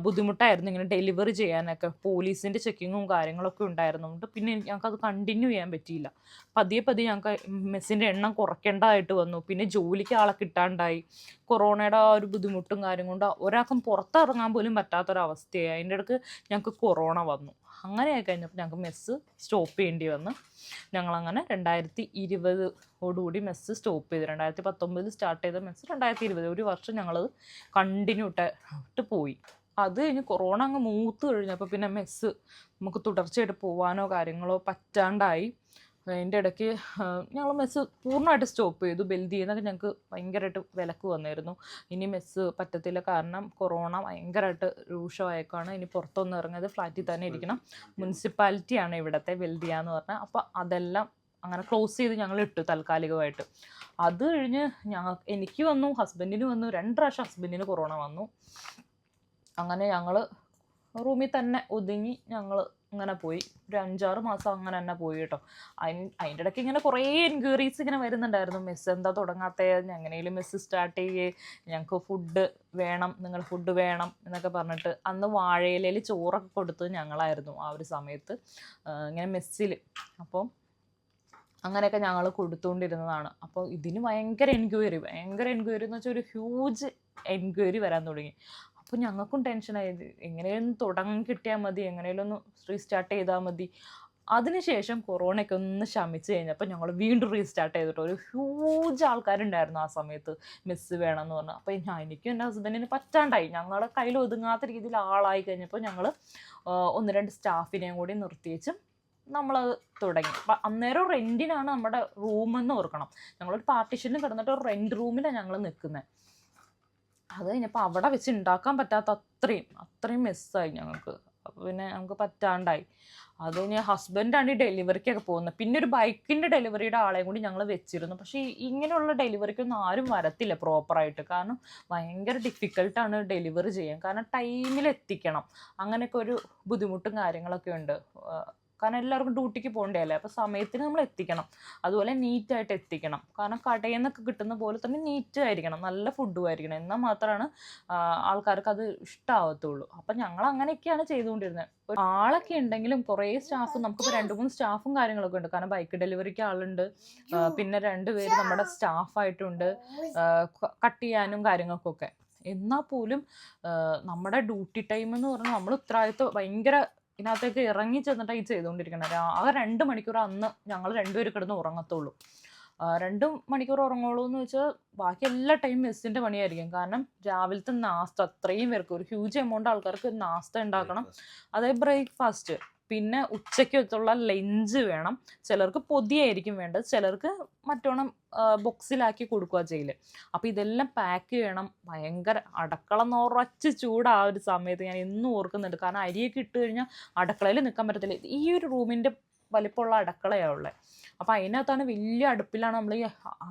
ബുദ്ധിമുട്ടായിരുന്നു ഇങ്ങനെ ഡെലിവറി ചെയ്യാനൊക്കെ. പോലീസിൻ്റെ ചെക്കിങ്ങും കാര്യങ്ങളൊക്കെ ഉണ്ടായിരുന്നുകൊണ്ട് പിന്നെ ഞങ്ങൾക്കത് കണ്ടിന്യൂ ചെയ്യാൻ പറ്റിയില്ല. പതിയെ ഞങ്ങൾക്ക് മെസ്സിൻ്റെ എണ്ണം കുറയ്ക്കേണ്ടതായിട്ട് വന്നു. പിന്നെ ജോലിക്ക് ആളെ കിട്ടാണ്ടായി. കൊറോണയുടെ ആ ഒരു ബുദ്ധിമുട്ടും കാര്യം കൊണ്ട് ഒരാൾക്കും പുറത്തിറങ്ങാൻ പോലും പറ്റാത്തൊരവസ്ഥയായി. അതിൻ്റെ ഇടയ്ക്ക് ഞങ്ങൾക്ക് കൊറോണ വന്നു. അങ്ങനെയായി കഴിഞ്ഞപ്പോൾ ഞങ്ങൾക്ക് മെസ്സ് സ്റ്റോപ്പ് ചെയ്യേണ്ടി വന്നു. ഞങ്ങളങ്ങനെ 2020 മെസ്സ് സ്റ്റോപ്പ് ചെയ്തു. 2019 സ്റ്റാർട്ട് ചെയ്ത മെസ്സ് 2020 1 വർഷം ഞങ്ങളത് കണ്ടിന്യൂ ഇട്ട് പോയി. അത് കഴിഞ്ഞ് കൊറോണ അങ്ങ് മൂത്ത് കഴിഞ്ഞപ്പോൾ പിന്നെ മെസ്സ് നമുക്ക് തുടർച്ചയായിട്ട് പോകാനോ കാര്യങ്ങളോ പറ്റാണ്ടായി. അതിൻ്റെ ഇടയ്ക്ക് ഞങ്ങൾ മെസ്സ് പൂർണ്ണമായിട്ട് സ്റ്റോപ്പ് ചെയ്തു. ബെൽദിയിൽ നിന്നൊക്കെ ഞങ്ങൾക്ക് ഭയങ്കരമായിട്ട് വിലക്ക് വന്നിരുന്നു. ഇനി മെസ്സ് പറ്റത്തില്ല, കാരണം കൊറോണ ഭയങ്കരമായിട്ട് രൂക്ഷമായേക്കാണ്. ഇനി പുറത്തൊന്നും ഇറങ്ങരുത്, ഫ്ലാറ്റിൽ തന്നെ ഇരിക്കണം. മുനിസിപ്പാലിറ്റിയാണ് ഇവിടുത്തെ ബെൽദിയ എന്ന് പറഞ്ഞാൽ. അപ്പോൾ അതെല്ലാം അങ്ങനെ ക്ലോസ് ചെയ്ത് ഞങ്ങൾ ഇട്ടു താൽക്കാലികമായിട്ട്. അത് കഴിഞ്ഞ് എനിക്ക് വന്നു, ഹസ്ബൻഡിന് വന്നു, 2 പ്രാവശ്യം ഹസ്ബൻഡിന് കൊറോണ വന്നു. അങ്ങനെ ഞങ്ങൾ റൂമിൽ തന്നെ ഒതുങ്ങി ഞങ്ങൾ അങ്ങനെ പോയി. ഒരു 5-6 മാസം അങ്ങനെ തന്നെ പോയി കേട്ടോ. അതിൻ്റെ ഇടയ്ക്ക് ഇങ്ങനെ കുറേ എൻക്വയറീസ് ഇങ്ങനെ വരുന്നുണ്ടായിരുന്നു. മെസ്സ് എന്താ തുടങ്ങാത്തത്, എങ്ങനെയും മെസ്സ് സ്റ്റാർട്ട് ചെയ്യേ, ഞങ്ങൾക്ക് ഫുഡ് വേണം, നിങ്ങൾ ഫുഡ് വേണം എന്നൊക്കെ പറഞ്ഞിട്ട്. അന്ന് വാഴയിലയിൽ ചോറൊക്കെ കൊടുത്തത് ഞങ്ങളായിരുന്നു ആ ഒരു സമയത്ത് ഇങ്ങനെ മെസ്സിൽ. അപ്പോൾ അങ്ങനെയൊക്കെ ഞങ്ങൾ കൊടുത്തുകൊണ്ടിരുന്നതാണ്. അപ്പോൾ ഇതിന് ഭയങ്കര എൻക്വയറി എന്ന് വെച്ചാൽ ഒരു ഹ്യൂജ് എൻക്വയറി വരാൻ തുടങ്ങി. അപ്പോൾ ഞങ്ങൾക്കും ടെൻഷനായത്, എങ്ങനെയൊന്നും തുടങ്ങി കിട്ടിയാൽ മതി, എങ്ങനെയും ഒന്ന് റീസ്റ്റാർട്ട് ചെയ്താൽ മതി. അതിനുശേഷം കൊറോണയൊക്കെ ഒന്ന് ശമിച്ച് കഴിഞ്ഞപ്പോൾ ഞങ്ങൾ വീണ്ടും റീസ്റ്റാർട്ട് ചെയ്തിട്ട് ഒരു ഹ്യൂജ് ആൾക്കാരുണ്ടായിരുന്നു ആ സമയത്ത് മെസ്സ് വേണമെന്ന് പറഞ്ഞു. അപ്പോൾ എനിക്കും എൻ്റെ ഹസ്ബൻഡിന് പറ്റാണ്ടായി. ഞങ്ങളുടെ കയ്യിൽ ഒതുങ്ങാത്ത രീതിയിൽ ആളായി കഴിഞ്ഞപ്പോൾ ഞങ്ങൾ 1-2 സ്റ്റാഫിനെയും കൂടി നിർത്തിയേച്ചും നമ്മളത് തുടങ്ങി. അപ്പം അന്നേരം റെൻറ്റിനാണ് നമ്മുടെ റൂമെന്ന് ഓർക്കണം. ഞങ്ങളൊരു പാർട്ടീഷനിൽ കിടന്നിട്ട് ഒരു റെൻറ്റ് റൂമിലാണ് ഞങ്ങൾ നിൽക്കുന്നത്. അത് കഴിഞ്ഞപ്പോൾ അവിടെ വെച്ച് ഉണ്ടാക്കാൻ പറ്റാത്ത അത്രയും മെസ്സായി ഞങ്ങൾക്ക്. അപ്പോൾ പിന്നെ നമുക്ക് പറ്റാണ്ടായി. അത് കഴിഞ്ഞ് ഹസ്ബൻഡാണ് ഈ ഡെലിവറിക്കൊക്കെ പോകുന്നത്. പിന്നെ ഒരു ബൈക്കിൻ്റെ ഡെലിവറിയുടെ ആളെയും കൂടി ഞങ്ങൾ വെച്ചിരുന്നു. പക്ഷേ ഇങ്ങനെയുള്ള ഡെലിവറിക്കൊന്നും ആരും വരത്തില്ല പ്രോപ്പറായിട്ട്. കാരണം ഭയങ്കര ഡിഫിക്കൽട്ടാണ് ഡെലിവറി ചെയ്യാൻ. കാരണം ടൈമിൽ എത്തിക്കണം, അങ്ങനെയൊക്കെ ഒരു ബുദ്ധിമുട്ടും കാര്യങ്ങളൊക്കെ ഉണ്ട്. കാരണം എല്ലാവർക്കും ഡ്യൂട്ടിക്ക് പോകേണ്ടതല്ലേ. അപ്പോൾ സമയത്തിന് നമ്മൾ എത്തിക്കണം, അതുപോലെ നീറ്റായിട്ട് എത്തിക്കണം. കാരണം കടയിൽ നിന്നൊക്കെ കിട്ടുന്ന പോലെ തന്നെ നീറ്റായിരിക്കണം, നല്ല ഫുഡും ആയിരിക്കണം. എന്നാൽ മാത്രമാണ് ആൾക്കാർക്ക് അത് ഇഷ്ടമാവത്തുള്ളൂ. അപ്പം ഞങ്ങൾ അങ്ങനെയൊക്കെയാണ് ചെയ്തുകൊണ്ടിരുന്നത്. ആളൊക്കെ ഉണ്ടെങ്കിലും കുറേ സ്റ്റാഫ്, നമുക്കിപ്പോൾ 2-3 സ്റ്റാഫും കാര്യങ്ങളൊക്കെ ഉണ്ട്. കാരണം ബൈക്ക് ഡെലിവറിക്ക് ആളുണ്ട്, പിന്നെ 2 പേര് നമ്മുടെ സ്റ്റാഫായിട്ടുണ്ട് കട്ട് ചെയ്യാനും കാര്യങ്ങൾക്കൊക്കെ. എന്നാൽ പോലും നമ്മുടെ ഡ്യൂട്ടി ടൈം എന്ന് പറഞ്ഞാൽ നമ്മൾ ഉത്തരവാദിത്വം ഭയങ്കര ഇതിനകത്തേക്ക് ഇറങ്ങി ചെന്നിട്ടാണ് ഈ ചെയ്തുകൊണ്ടിരിക്കുന്നത്. ആ 2 മണിക്കൂർ അന്ന് ഞങ്ങൾ 2 പേര് കിടന്ന് ഉറങ്ങത്തുള്ളൂ. 2 മണിക്കൂർ ഉറങ്ങുള്ളൂ എന്ന് വെച്ചാൽ ബാക്കി എല്ലാ ടൈം മെസ്സിൻ്റെ പണിയായിരിക്കും. കാരണം രാവിലത്തെ നാസ്ത അത്രയും പേർക്ക്, ഒരു ഹ്യൂജ് എമൗണ്ട് ആൾക്കാർക്ക് നാസ്ത ഉണ്ടാക്കണം, അതായത് ബ്രേക്ക്ഫാസ്റ്റ്. പിന്നെ ഉച്ചയ്ക്കത്തുള്ള ലഞ്ച് വേണം. ചിലർക്ക് പൊതിയായിരിക്കും വേണ്ടത്, ചിലർക്ക് മറ്റോണം ബോക്സിലാക്കി കൊടുക്കുക ചെയ്യല്. അപ്പോൾ ഇതെല്ലാം പാക്ക് ചെയ്യണം. ഭയങ്കര അടുക്കള നിറച്ച് ചൂട്. ആ ഒരു സമയത്ത് ഞാൻ എന്നും ഓർക്കുന്നുണ്ട്. കാരണം അരിയൊക്കെ ഇട്ട് കഴിഞ്ഞാൽ അടുക്കളയിൽ നിൽക്കാൻ പറ്റത്തില്ല. ഈ ഒരു റൂമിൻ്റെ വലിപ്പമുള്ള അടുക്കളയാണ് ഉള്ളത്. അപ്പോൾ അതിനകത്താണ് വലിയ അടുപ്പിലാണ് നമ്മൾ ഈ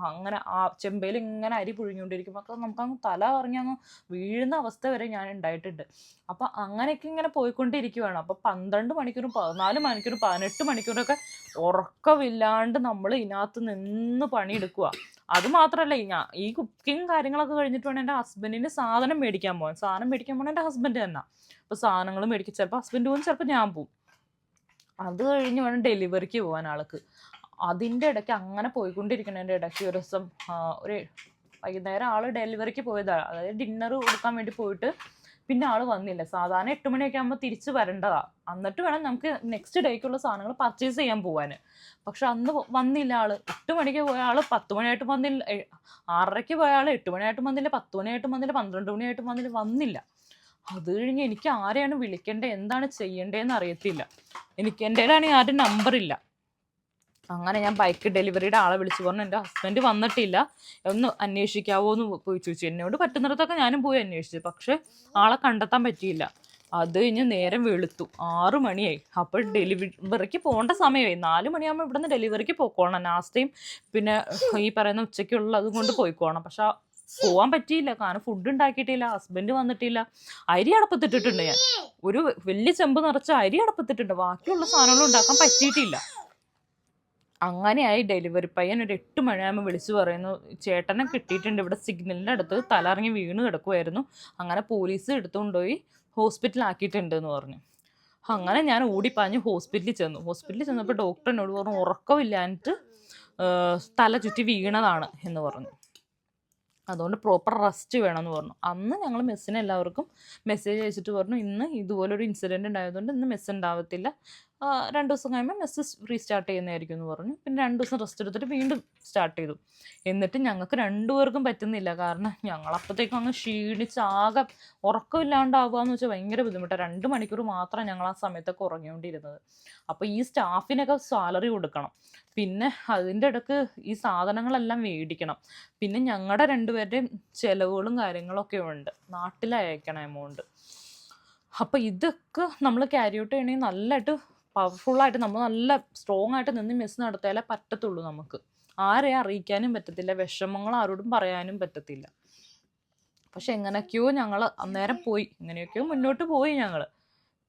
അങ്ങനെ ആ ചെമ്പയിൽ ഇങ്ങനെ അരി പുഴുങ്ങിക്കൊണ്ടിരിക്കും. അപ്പോൾ നമുക്കങ്ങ് തല കറങ്ങിയങ്ങ് വീഴുന്ന അവസ്ഥ വരെ ഞാൻ ഉണ്ടായിട്ടുണ്ട്. അപ്പോൾ അങ്ങനെയൊക്കെ ഇങ്ങനെ പോയിക്കൊണ്ടിരിക്കുകയാണ്. അപ്പോൾ 12 മണിക്കൂറും 14 മണിക്കൂറും 18 മണിക്കൂറൊക്കെ ഉറക്കമില്ലാണ്ട് നമ്മൾ ഇതിനകത്ത് നിന്ന് പണിയെടുക്കുക. അത് മാത്രമല്ല, ഈ കുക്കിങ് കാര്യങ്ങളൊക്കെ കഴിഞ്ഞിട്ട് വേണം എൻ്റെ ഹസ്ബൻഡിന് സാധനം മേടിക്കാൻ പോകണം. എൻ്റെ ഹസ്ബൻഡ് തന്നെ. അപ്പോൾ സാധനങ്ങൾ മേടിക്കും. ചിലപ്പോൾ ഹസ്ബൻഡ് പോകും, ചിലപ്പോൾ ഞാൻ പോവും. അത് കഴിഞ്ഞ് വേണം ഡെലിവറിക്ക് പോകാൻ ആൾക്ക്. അതിൻ്റെ ഇടയ്ക്ക് അങ്ങനെ പോയിക്കൊണ്ടിരിക്കുന്നതിൻ്റെ ഇടയ്ക്ക് ഒരു ദിവസം ഒരു വൈകുന്നേരം ആൾ ഡെലിവറിക്ക് പോയതാണ്. അതായത് ഡിന്നർ കൊടുക്കാൻ വേണ്ടി പോയിട്ട് പിന്നെ ആൾ വന്നില്ല. സാധാരണ 8 മണിയൊക്കെ ആകുമ്പോൾ തിരിച്ച് വരേണ്ടതാണ്. എന്നിട്ട് വേണം നമുക്ക് നെക്സ്റ്റ് ഡേക്കുള്ള സാധനങ്ങൾ പർച്ചേസ് ചെയ്യാൻ പോകാൻ. പക്ഷെ അന്ന് വന്നില്ല ആൾ. 8 മണിക്ക് പോയ ആൾ 10 മണിയായിട്ടും വന്നില്ല. 6:30-ക്ക് പോയ ആൾ 8 മണിയായിട്ടും വന്നില്ല, 10 മണിയായിട്ടും വന്നില്ല, 12 മണിയായിട്ടും വന്നില്ല. അത് കഴിഞ്ഞ് എനിക്ക് ആരെയാണ് വിളിക്കേണ്ടത്, എന്താണ് ചെയ്യേണ്ടതെന്ന് അറിയത്തില്ല. എൻ്റെ കയ്യിലാണെങ്കിൽ ആരും നമ്പറില്ല. അങ്ങനെ ഞാൻ ബൈക്ക് ഡെലിവറിയുടെ ആളെ വിളിച്ചു പറഞ്ഞു, എൻ്റെ ഹസ്ബൻഡ് വന്നിട്ടില്ല, ഒന്ന് അന്വേഷിക്കാവോ എന്ന് പോയി ചോദിച്ചു. എന്നോട് പറ്റുന്നിടത്തൊക്കെ ഞാനും പോയി അന്വേഷിച്ചു. പക്ഷെ ആളെ കണ്ടെത്താൻ പറ്റിയില്ല. അത് കഴിഞ്ഞ് നേരം വെളുത്തു, 6 മണിയായി. അപ്പോൾ ഡെലിവറിക്ക് പോകേണ്ട സമയമായി. 4 മണിയാകുമ്പോൾ ഇവിടെ നിന്ന് ഡെലിവറിക്ക് പോയിക്കോണം. നാസ്തയും പിന്നെ ഈ പറയുന്ന ഉച്ചയ്ക്കുള്ളതും കൊണ്ട് പോയിക്കോണം. പക്ഷെ പോകാൻ പറ്റിയില്ല, കാരണം ഫുഡ് ഉണ്ടാക്കിയിട്ടില്ല, ഹസ്ബൻഡ് വന്നിട്ടില്ല. അരി അടപ്പത്തിട്ടിട്ടുണ്ട് ഞാൻ, ഒരു വലിയ ചെമ്പ് നിറച്ച അരി അടപ്പത്തിട്ടുണ്ട്. ബാക്കിയുള്ള സാധനങ്ങളും ഉണ്ടാക്കാൻ പറ്റിയിട്ടില്ല. അങ്ങനെയായി. ഡെലിവറി പയ്യൻ ഒരു 8 മണിയാകുമ്പോൾ വിളിച്ചു പറയുന്നു, ചേട്ടനെ കിട്ടിയിട്ടുണ്ട്, ഇവിടെ സിഗ്നലിൻ്റെ അടുത്ത് തലറങ്ങി വീണ് കിടക്കുമായിരുന്നു, അങ്ങനെ പോലീസ് എടുത്തുകൊണ്ടുപോയി ഹോസ്പിറ്റലാക്കിയിട്ടുണ്ട് എന്ന് പറഞ്ഞു. അങ്ങനെ ഞാൻ ഓടിപ്പാഞ്ഞ് ഹോസ്പിറ്റലിൽ ചെന്നപ്പോൾ ഡോക്ടർ എന്നോട് പറഞ്ഞു ഉറക്കമില്ലാഞ്ഞിട്ട് തല ചുറ്റി വീണതാണ് എന്ന് പറഞ്ഞു. അതുകൊണ്ട് പ്രോപ്പർ റെസ്റ്റ് വേണമെന്ന് പറഞ്ഞു. അന്ന് ഞങ്ങൾ മെസ്സിന് എല്ലാവർക്കും മെസ്സേജ് അയച്ചിട്ട് പറഞ്ഞു, ഇന്ന് ഇതുപോലൊരു ഇൻസിഡൻറ്റ് ഉണ്ടായതുകൊണ്ട് ഇന്ന് മെസ്സ് ഉണ്ടാവത്തില്ല, 2 ദിവസം കഴിയുമ്പോൾ മെസ്സ് റീസ്റ്റാർട്ട് ചെയ്യുന്നതായിരിക്കും എന്ന് പറഞ്ഞു. പിന്നെ 2 ദിവസം റെസ്റ്റ് എടുത്തിട്ട് വീണ്ടും സ്റ്റാർട്ട് ചെയ്തു. എന്നിട്ട് ഞങ്ങൾക്ക് 2 പേർക്കും പറ്റുന്നില്ല. കാരണം ഞങ്ങളപ്പോഴത്തേക്കും അങ്ങ് ക്ഷീണിച്ച് ആകെ ഉറക്കമില്ലാണ്ടാവുക എന്ന് വെച്ചാൽ ഭയങ്കര ബുദ്ധിമുട്ടാണ്. 2 മണിക്കൂർ മാത്രം ഞങ്ങൾ ആ സമയത്തൊക്കെ ഉറങ്ങിക്കൊണ്ടിരുന്നത്. അപ്പോൾ ഈ സ്റ്റാഫിനൊക്കെ സാലറി കൊടുക്കണം, പിന്നെ അതിൻ്റെ ഇടയ്ക്ക് ഈ സാധനങ്ങളെല്ലാം മേടിക്കണം, പിന്നെ ഞങ്ങളുടെ 2 പേരുടെയും ചിലവുകളും കാര്യങ്ങളൊക്കെ ഉണ്ട്, നാട്ടിൽ അയക്കണ എമൗണ്ട്. അപ്പോൾ ഇതൊക്കെ നമ്മൾ ക്യാരി ഔട്ട് ചെയ്യണമെങ്കിൽ നല്ലതായിട്ട് പവർഫുള്ളായിട്ട് നമ്മൾ നല്ല സ്ട്രോങ് ആയിട്ട് നിന്ന് മെസ്സ് നടത്തിയാലേ പറ്റത്തുള്ളൂ. നമുക്ക് ആരെയും അറിയിക്കാനും പറ്റത്തില്ല, വിഷമങ്ങൾ ആരോടും പറയാനും പറ്റത്തില്ല. പക്ഷെ എങ്ങനെയൊക്കെയോ ഞങ്ങൾ അന്നേരം പോയി, എങ്ങനെയൊക്കെയോ മുന്നോട്ട് പോയി ഞങ്ങൾ.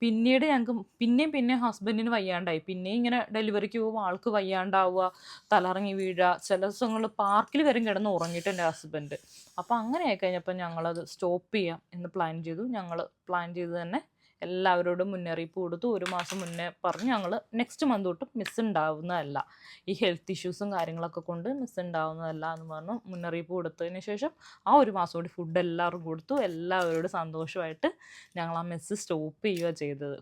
പിന്നീട് ഞങ്ങൾക്ക് പിന്നെയും ഹസ്ബൻഡിന് വയ്യാണ്ടായി. പിന്നെയും ഇങ്ങനെ ഡെലിവറിക്ക് പോകുമ്പോൾ ആൾക്ക് വയ്യാണ്ടാവുക, തലറങ്ങി വീഴുക, ചില ദിവസങ്ങൾ പാർക്കിൽ വരും കിടന്ന് ഉറങ്ങിയിട്ട് എൻ്റെ ഹസ്ബൻഡ്. അപ്പോൾ അങ്ങനെ ആയിക്കഴിഞ്ഞപ്പോൾ ഞങ്ങളത് സ്റ്റോപ്പ് ചെയ്യാം എന്ന് പ്ലാൻ ചെയ്തു. ഞങ്ങൾ പ്ലാൻ ചെയ്ത് തന്നെ എല്ലാവരോടും മുന്നറിയിപ്പ് കൊടുത്തു. 1 മാസം മുന്നേ പറഞ്ഞ് ഞങ്ങൾ നെക്സ്റ്റ് മന്ത് തൊട്ട് മിസ് ഉണ്ടാവുന്നതല്ല, ഈ ഹെൽത്ത് ഇഷ്യൂസും കാര്യങ്ങളൊക്കെ കൊണ്ട് മിസ് ഉണ്ടാവുന്നതല്ല എന്ന് പറഞ്ഞു മുന്നറിയിപ്പ് കൊടുത്തതിന് ശേഷം ആ 1 മാസം കൂടി ഫുഡ് എല്ലാവർക്കും കൊടുത്തു. എല്ലാവരോടും സന്തോഷമായിട്ട് ഞങ്ങൾ ആ മെസ്സ് സ്റ്റോപ്പ് ചെയ്യുക ചെയ്തത്.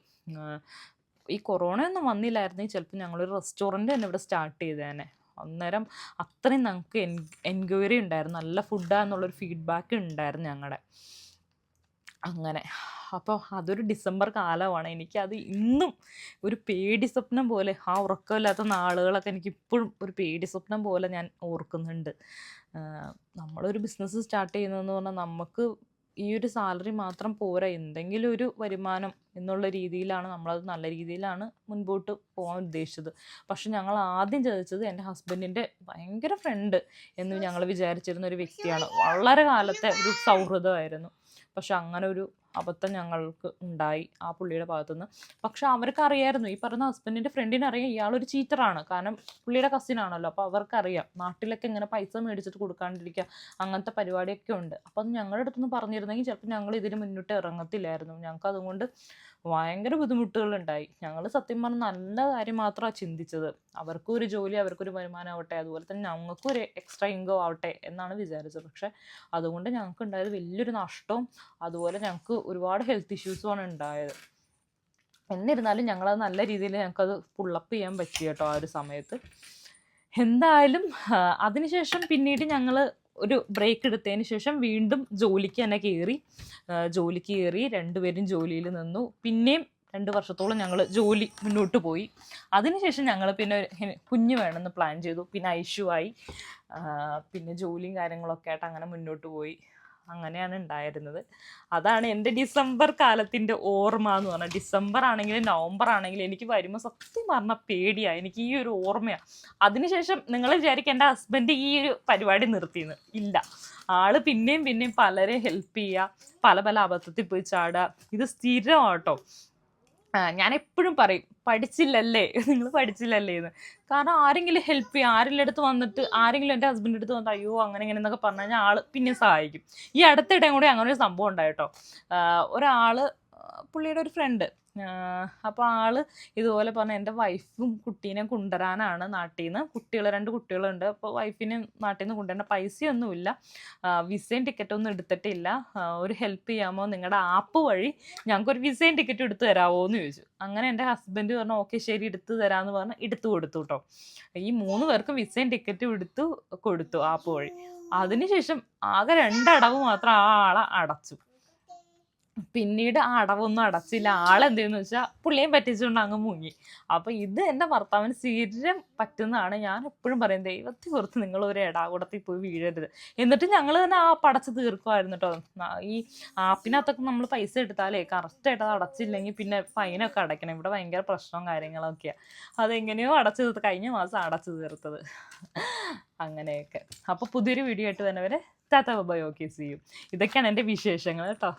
ഈ കൊറോണയൊന്നും വന്നില്ലായിരുന്നെങ്കിൽ ചിലപ്പോൾ ഞങ്ങളൊരു റെസ്റ്റോറൻറ്റ് തന്നെ ഇവിടെ സ്റ്റാർട്ട് ചെയ്തേനെ. അന്നേരം അത്രയും ഞങ്ങൾക്ക് എൻക്വയറി ഉണ്ടായിരുന്നു, നല്ല ഫുഡാന്നുള്ളൊരു ഫീഡ്ബാക്ക് ഉണ്ടായിരുന്നു ഞങ്ങളുടെ. അങ്ങനെ അപ്പോൾ അതൊരു ഡിസംബർ കാലമാണ്. എനിക്കത് ഇന്നും ഒരു പേടി സ്വപ്നം പോലെ, ആ ഉറക്കമില്ലാത്ത നാളുകളൊക്കെ എനിക്കിപ്പോഴും ഒരു പേടി സ്വപ്നം പോലെ ഞാൻ ഓർക്കുന്നുണ്ട്. നമ്മളൊരു ബിസിനസ് സ്റ്റാർട്ട് ചെയ്യുന്നതെന്ന് പറഞ്ഞാൽ നമുക്ക് ഈ ഒരു സാലറി മാത്രം പോരാ, എന്തെങ്കിലും ഒരു വരുമാനം എന്നുള്ള രീതിയിലാണ് നമ്മളത് നല്ല രീതിയിലാണ് മുൻപോട്ട് പോകാൻ ഉദ്ദേശിച്ചത്. പക്ഷെ ഞങ്ങൾ ആദ്യം ചോദിച്ചത് എൻ്റെ ഹസ്ബൻഡിൻ്റെ ഭയങ്കര ഫ്രണ്ട് എന്ന് ഞങ്ങൾ വിചാരിച്ചിരുന്ന ഒരു വ്യക്തിയാണ്. വളരെ കാലത്തെ ഒരു സൗഹൃദമായിരുന്നു. പക്ഷെ അങ്ങനെ ഒരു അബദ്ധം ഞങ്ങൾക്ക് ഉണ്ടായി ആ പുള്ളിയുടെ ഭാഗത്തുനിന്ന്. പക്ഷെ അവർക്ക് അറിയായിരുന്നു, ഈ പറഞ്ഞ ഹസ്ബൻഡിൻ്റെ ഫ്രണ്ടിന് അറിയാം ഇയാളൊരു ചീറ്ററാണ്. കാരണം പുള്ളിയുടെ കസിനാണല്ലോ. അപ്പോൾ അവർക്കറിയാം നാട്ടിലൊക്കെ ഇങ്ങനെ പൈസ മേടിച്ചിട്ട് കൊടുക്കാണ്ടിരിക്കുക, അങ്ങനത്തെ പരിപാടിയൊക്കെ ഉണ്ട്. അപ്പം ഞങ്ങളുടെ അടുത്തൊന്ന് പറഞ്ഞിരുന്നെങ്കിൽ ചിലപ്പോൾ ഞങ്ങൾ ഇതിന് മുന്നിട്ട് ഇറങ്ങത്തില്ലായിരുന്നു. ഞങ്ങൾക്ക് അതുകൊണ്ട് ഭയങ്കര ബുദ്ധിമുട്ടുകളുണ്ടായി. ഞങ്ങൾ സത്യം പറഞ്ഞാൽ നല്ല കാര്യം മാത്രമാണ് ചിന്തിച്ചത്. അവർക്കും ഒരു ജോലി, അവർക്കൊരു വരുമാനം ആവട്ടെ, അതുപോലെ തന്നെ ഞങ്ങൾക്കും ഒരു എക്സ്ട്രാ ഇൻകം ആവട്ടെ എന്നാണ് വിചാരിച്ചത്. പക്ഷെ അതുകൊണ്ട് ഞങ്ങൾക്ക് ഉണ്ടായത് വലിയൊരു നഷ്ടവും അതുപോലെ ഞങ്ങൾക്ക് ഒരുപാട് ഹെൽത്ത് ഇഷ്യൂസുമാണ് ഉണ്ടായത്. എന്നിരുന്നാലും ഞങ്ങളത് നല്ല രീതിയിൽ ഞങ്ങൾക്കത് പുള്ളപ്പ് ചെയ്യാൻ പറ്റി കേട്ടോ ആ ഒരു സമയത്ത്. എന്തായാലും അതിനുശേഷം പിന്നീട് ഞങ്ങൾ ഒരു ബ്രേക്ക് എടുത്തതിന് ശേഷം വീണ്ടും ജോലിക്ക് തന്നെ കയറി. 2 പേരും ജോലിയിൽ നിന്നു. പിന്നെയും 2 വർഷത്തോളം ഞങ്ങൾ ജോലി മുന്നോട്ട് പോയി. അതിനുശേഷം ഞങ്ങൾ പിന്നെ കുഞ്ഞ് വേണമെന്ന് പ്ലാൻ ചെയ്തു. പിന്നെ ഐഷുവായി. പിന്നെ ജോലിയും കാര്യങ്ങളൊക്കെ ആയിട്ട് അങ്ങനെ മുന്നോട്ട് പോയി. അങ്ങനെയാണ് ഉണ്ടായിരുന്നത്. അതാണ് എൻ്റെ ഡിസംബർ കാലത്തിൻ്റെ ഓർമ്മ എന്ന് പറഞ്ഞാൽ. ഡിസംബർ ആണെങ്കിലും നവംബർ ആണെങ്കിലും എനിക്ക് വരുമ്പോൾ സത്യം പറഞ്ഞാൽ പേടിയാണ്. എനിക്ക് ഈ ഒരു ഓർമ്മയാണ്. അതിനുശേഷം നിങ്ങൾ വിചാരിക്കും എൻ്റെ ഹസ്ബൻഡ് ഈ ഒരു പരിപാടി നിർത്തിയെന്ന്. ഇല്ല, ആള് പിന്നെയും പലരെ ഹെൽപ്പ് ചെയ്യുക, പല അബദ്ധത്തിൽ പോയി ചാടുക, ഇത് സ്ഥിരമാട്ടോ. ഞാൻ എപ്പോഴും പറയും, പഠിച്ചില്ലല്ലേ നിങ്ങൾ പഠിച്ചില്ലല്ലേ എന്ന്. കാരണം ആരെങ്കിലും ഹെൽപ്പ് ചെയ്യും, ആരെങ്കിലും അടുത്ത് വന്നിട്ട്, ആരെങ്കിലും എൻ്റെ ഹസ്ബൻഡിൻ്റെ അടുത്ത് വന്നിട്ട് അയ്യോ അങ്ങനെ ഇങ്ങനെ എന്നൊക്കെ പറഞ്ഞു കഴിഞ്ഞാൽ ആൾ പിന്നെ സഹായിക്കും. ഈ അടുത്തിടെയും കൂടെ അങ്ങനെ ഒരു സംഭവം ഉണ്ടായിട്ടോ. ഒരാൾ, പുള്ളിയുടെ ഒരു ഫ്രണ്ട്, അപ്പോൾ ആൾ ഇതുപോലെ പറഞ്ഞു എൻ്റെ വൈഫും കുട്ടീനെ കൊണ്ടുവരാനാണ് നാട്ടിൽ നിന്ന്. 2 കുട്ടികളുണ്ട്. അപ്പോൾ വൈഫിനെ നാട്ടിൽ നിന്ന് കൊണ്ടുവരേണ്ട പൈസയൊന്നുമില്ല, വിസയും ടിക്കറ്റൊന്നും എടുത്തിട്ടില്ല, ഒരു ഹെൽപ്പ് ചെയ്യാമോ, നിങ്ങളുടെ ആപ്പ് വഴി ഞങ്ങൾക്കൊരു വിസയും ടിക്കറ്റും എടുത്ത് തരാമോ എന്ന് ചോദിച്ചു. അങ്ങനെ എൻ്റെ ഹസ്ബൻഡ് പറഞ്ഞു ഓക്കെ ശരി എടുത്ത് തരാമെന്ന് പറഞ്ഞ് എടുത്തു കൊടുത്തു കേട്ടോ. ഈ 3 പേർക്കും വിസയും ടിക്കറ്റും എടുത്തു കൊടുത്തു ആപ്പ് വഴി. അതിനുശേഷം ആകെ 2 അടവ് മാത്രം ആ ആളെ അടച്ചു. പിന്നീട് ആ അടവൊന്നും അടച്ചില്ല. ആളെന്തെന്ന് വെച്ചാൽ പുള്ളിയും പറ്റിച്ചുകൊണ്ട് അങ്ങ് മുങ്ങി. അപ്പോൾ ഇത് എൻ്റെ ഭർത്താവിന് സ്ഥിരം പറ്റുന്നതാണ്. ഞാൻ എപ്പോഴും പറയും ദൈവത്തെ പുറത്ത് നിങ്ങൾ ഒരു ഇടാകൂടത്തിൽ പോയി വീഴരുത്. എന്നിട്ട് ഞങ്ങൾ തന്നെ ആ അടച്ച് തീർക്കുമായിരുന്നു കേട്ടോ. ഈ ആപ്പിനകത്തൊക്കെ നമ്മൾ പൈസ എടുത്താലേ കറക്റ്റായിട്ട് അത് അടച്ചില്ലെങ്കിൽ പിന്നെ ഫൈനൊക്കെ അടയ്ക്കണം. ഇവിടെ ഭയങ്കര പ്രശ്നവും കാര്യങ്ങളൊക്കെയാണ്. അതെങ്ങനെയോ അടച്ചു തീർത്ത്, കഴിഞ്ഞ മാസം അടച്ചു തീർത്തത്. അങ്ങനെയൊക്കെ. അപ്പോൾ പുതിയൊരു വീഡിയോ ആയിട്ട് തന്നെ വരെ tata bye bye. Okay, see you. ഇതൊക്കെയാണ് എൻ്റെ വിശേഷങ്ങൾ കേട്ടോ.